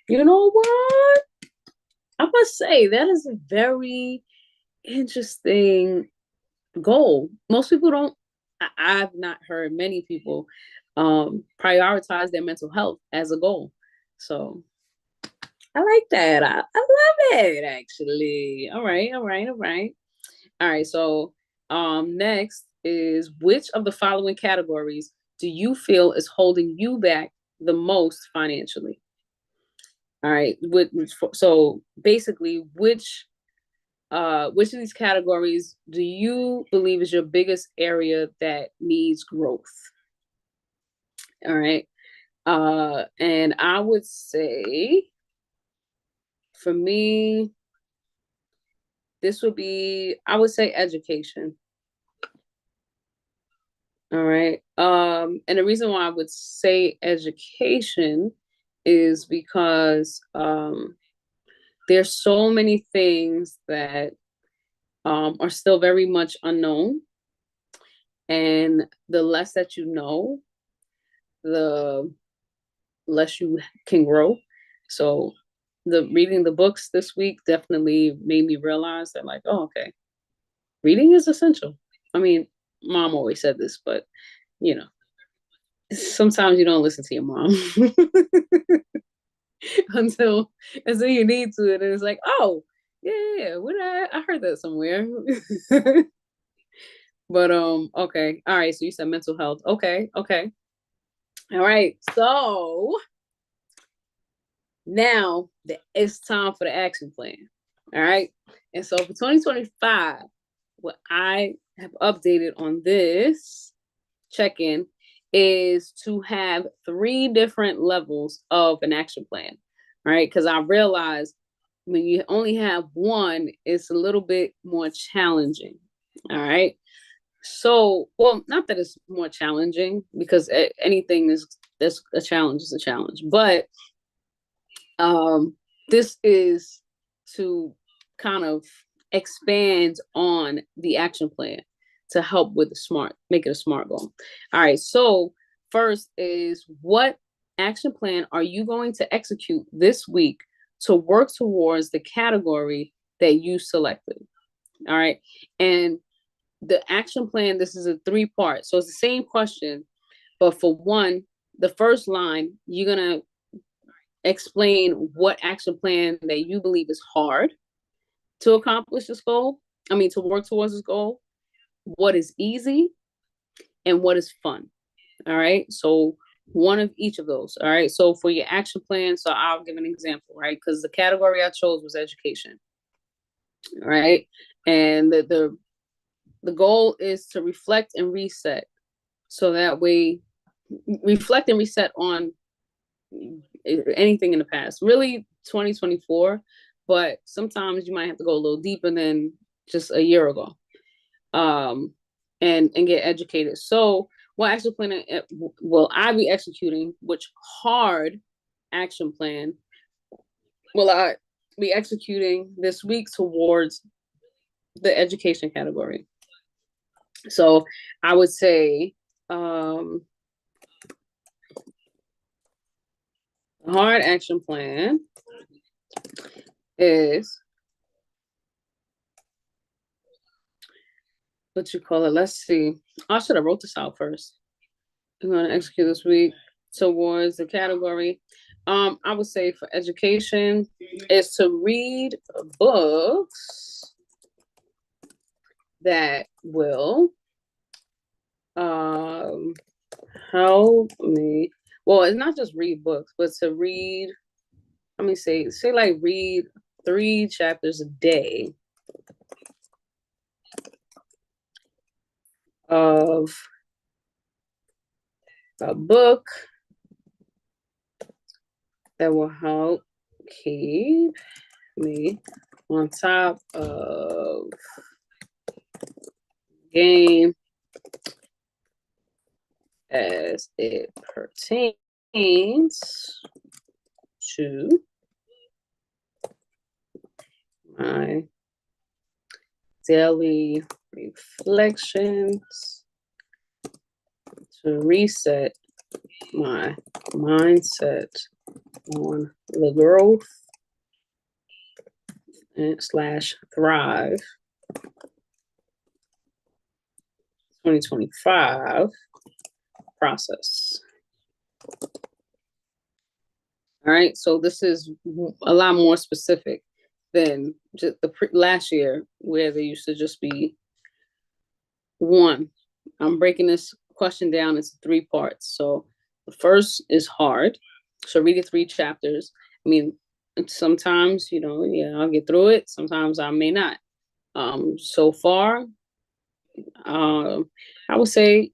Speaker 1: You know what? I must say that is a very interesting goal. Most people don't. I've not heard many people prioritize their mental health as a goal. So I like that. I love it actually. All right, all right, all right. All right. So next is, which of the following categories do you feel is holding you back the most financially? All right. So basically, which of these categories do you believe is your biggest area that needs growth? All right. And I would say for me, this would be, I would say education. All right. And the reason why I would say education is because there's so many things that are still very much unknown. And the less that you know, the less you can grow. So the reading the books this week definitely made me realize that, like, oh, okay, reading is essential. I mean, mom always said this, but you know, sometimes you don't listen to your mom until you need to, and it's like, oh, yeah, what I heard that somewhere. But okay, all right. So you said mental health. Okay, okay, all right. So now it's time for the action plan. All right. And so for 2025, what I have updated on this check-in is to have 3 different levels of an action plan. Right. Because I realized when you only have one, it's a little bit more challenging. All right. So, well, not that it's more challenging, because anything that's a challenge is a challenge, but this is to kind of expand on the action plan to help with make it a SMART goal. All right. So first is, what action plan are you going to execute this week to work towards the category that you selected? All right. And the action plan, this is a 3-part. So it's the same question, but for one, the first line, you're going to explain what action plan that you believe is hard to accomplish this goal. I mean, to work towards this goal, what is easy, and what is fun. All right. So one of each of those. All right. So for your action plan, so I'll give an example, right? Because the category I chose was education. All right. And the goal is to reflect and reset. So that way, reflect and reset on anything in the past. Really 2024, but sometimes you might have to go a little deeper than just a year ago. And get educated. So what action plan will I be executing? Which hard action plan will I be executing this week towards the education category? So I would say hard action plan is what you call it. Let's see. I should have wrote this out first. I'm going to execute this week towards the category. I would say for education is to read books that will help me. Well, it's not just read books, but to read. Let me say like read 3 chapters a day of a book that will help keep me on top of game as it pertains to my daily reflections, to reset my mindset on the growth and / thrive 2025 process. All right, so this is a lot more specific than just the last year where there used to just be one. I'm breaking this question down into 3 parts. So the first is hard. So read the 3 chapters. I mean, sometimes, I'll get through it. Sometimes I may not. So far, I would say,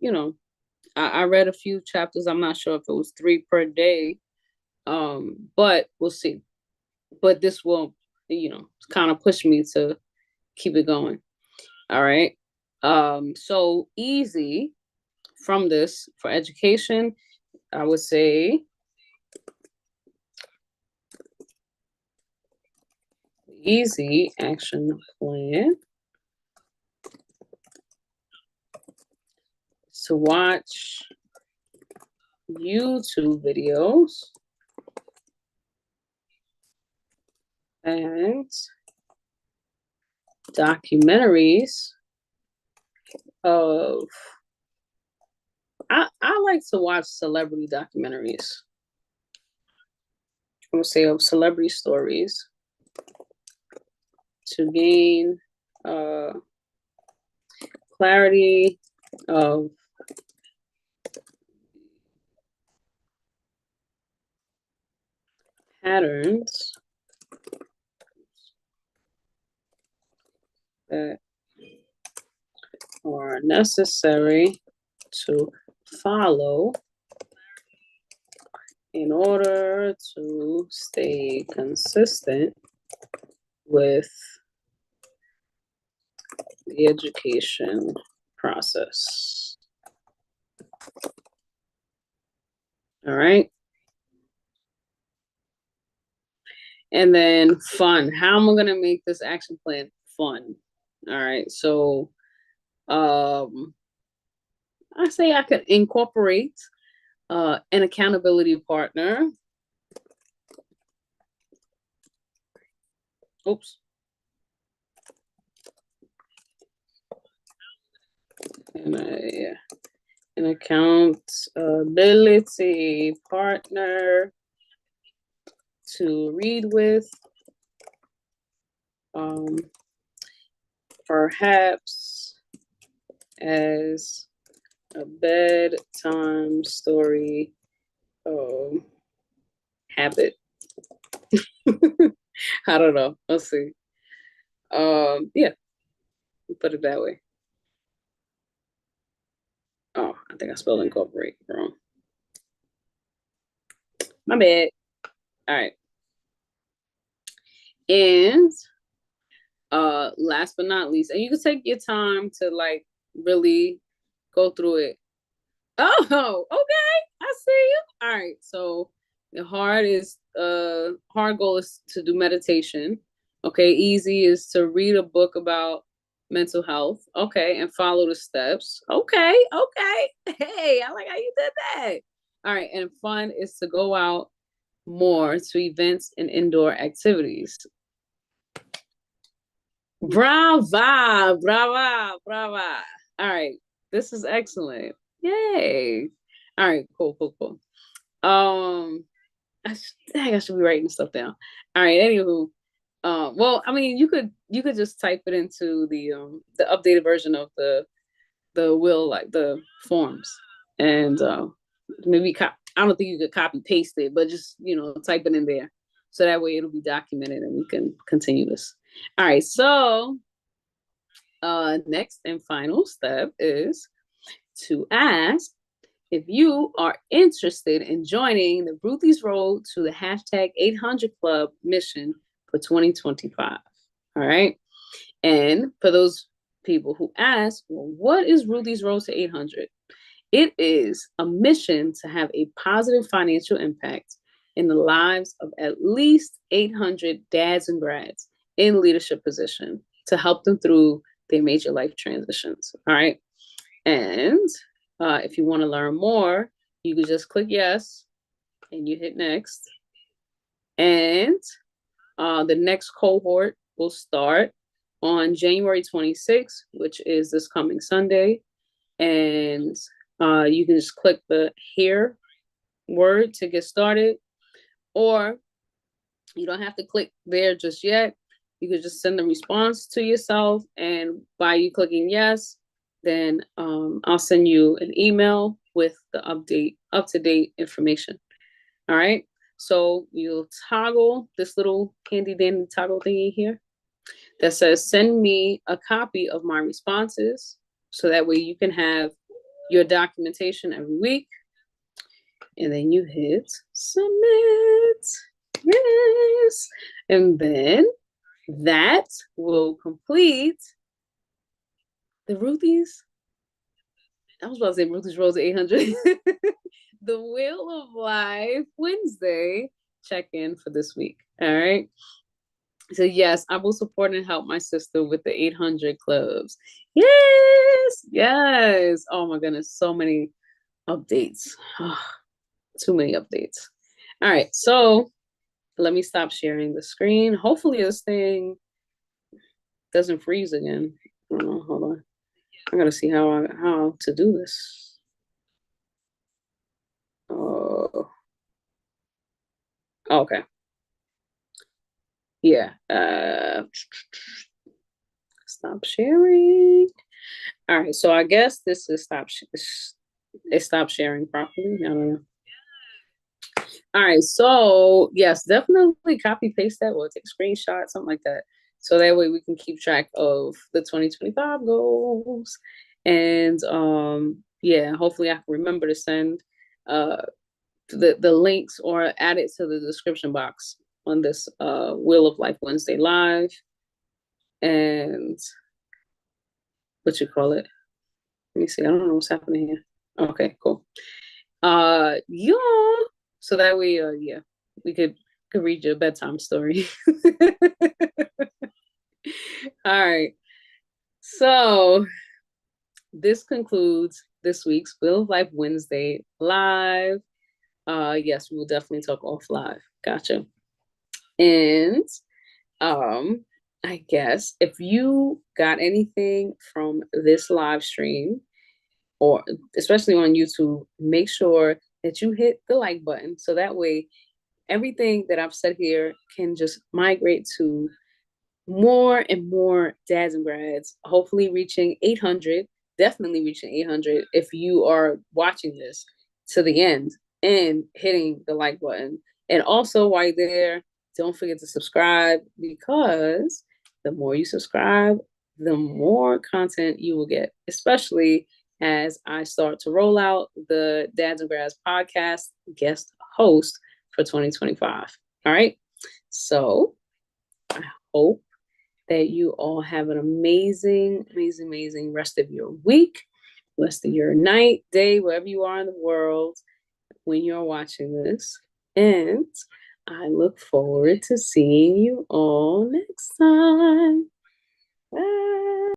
Speaker 1: I read a few chapters. I'm not sure if it was 3 per day. But we'll see. But this will, kind of push me to keep it going. All right. So easy from this for education, I would say easy action plan to watch YouTube videos and documentaries of I like to watch celebrity documentaries. I'm gonna say of celebrity stories to gain clarity of patterns that are necessary to follow in order to stay consistent with the education process. All right. And then fun. How am I going to make this action plan fun? All right. So I say I could incorporate an accountability partner. Oops. And an accountability partner to read with, perhaps as a bedtime story habit. I don't know. Let's see. Yeah, put it that way. Oh, I think I spelled incorporate wrong. My bad. All right. And last but not least, and you can take your time to like really go through it. Oh, okay. I see you. All right. So the hard goal is to do meditation. Okay, easy is to read a book about mental health. Okay, and follow the steps. Okay, okay. Hey, I like how you did that. All right, and fun is to go out more to events and indoor activities. Brava, brava, brava. All right, this is excellent. Yay. All right, cool, cool, cool. Dang, I should be writing stuff down. All right, anywho. Well, I mean, you could just type it into the updated version of the will, like the forms, and maybe I don't think you could copy paste it, but just type it in there, so that way it'll be documented and we can continue this. All right, so next and final step is to ask if you are interested in joining the Ruthie's Road to the hashtag 800 Club mission for 2025. All right. And for those people who ask, well, what is Ruthie's Road to 800? It is a mission to have a positive financial impact in the lives of at least 800 dads and grads in leadership position to help them through their major life transitions. All right. And if you want to learn more, you can just click yes and you hit next. And the next cohort will start on January 26th, which is this coming Sunday. And you can just click the here word to get started, or you don't have to click there just yet. You could just send a response to yourself, and by you clicking yes, then I'll send you an email with the up-to-date information. All right. So you'll toggle this little handy dandy toggle thingy here that says send me a copy of my responses, so that way you can have your documentation every week. And then you hit submit. Yes. And then that will complete the Ruthie's. I was about to say Ruthie's Rose 800. The Wheel of Life Wednesday check-in for this week. All right. So yes, I will support and help my sister with the 800 clubs. Yes, yes. Oh my goodness, so many updates. Too many updates. All right, so let me stop sharing the screen. Hopefully this thing doesn't freeze again. I don't know, hold on. I gotta see how to do this. Oh, okay. Yeah. Stop sharing. All right, so I guess this is it stopped sharing properly. I don't know. All right, so yes, definitely copy paste that or take a screenshot, something like that. So that way we can keep track of the 2025 goals. And yeah, hopefully I can remember to send the links or add it to the description box on this Wheel of Life Wednesday live. And what you call it? Let me see. I don't know what's happening here. Okay, cool. Yeah. So that way, yeah, we could read your bedtime story. All right. So this concludes this week's Wheel of Life Wednesday live. Yes, we will definitely talk off live. Gotcha. And I guess if you got anything from this live stream, or especially on YouTube, make sure that you hit the like button, so that way everything that I've said here can just migrate to more and more dads and grads, hopefully reaching 800, definitely reaching 800 if you are watching this to the end and hitting the like button. And also, while you're there, don't forget to subscribe, because the more you subscribe, the more content you will get, especially as I start to roll out the Dads and Grads podcast guest host for 2025. All right. So I hope that you all have an amazing, amazing, amazing rest of your week, rest of your night, day, wherever you are in the world when you're watching this. And I look forward to seeing you all next time. Bye.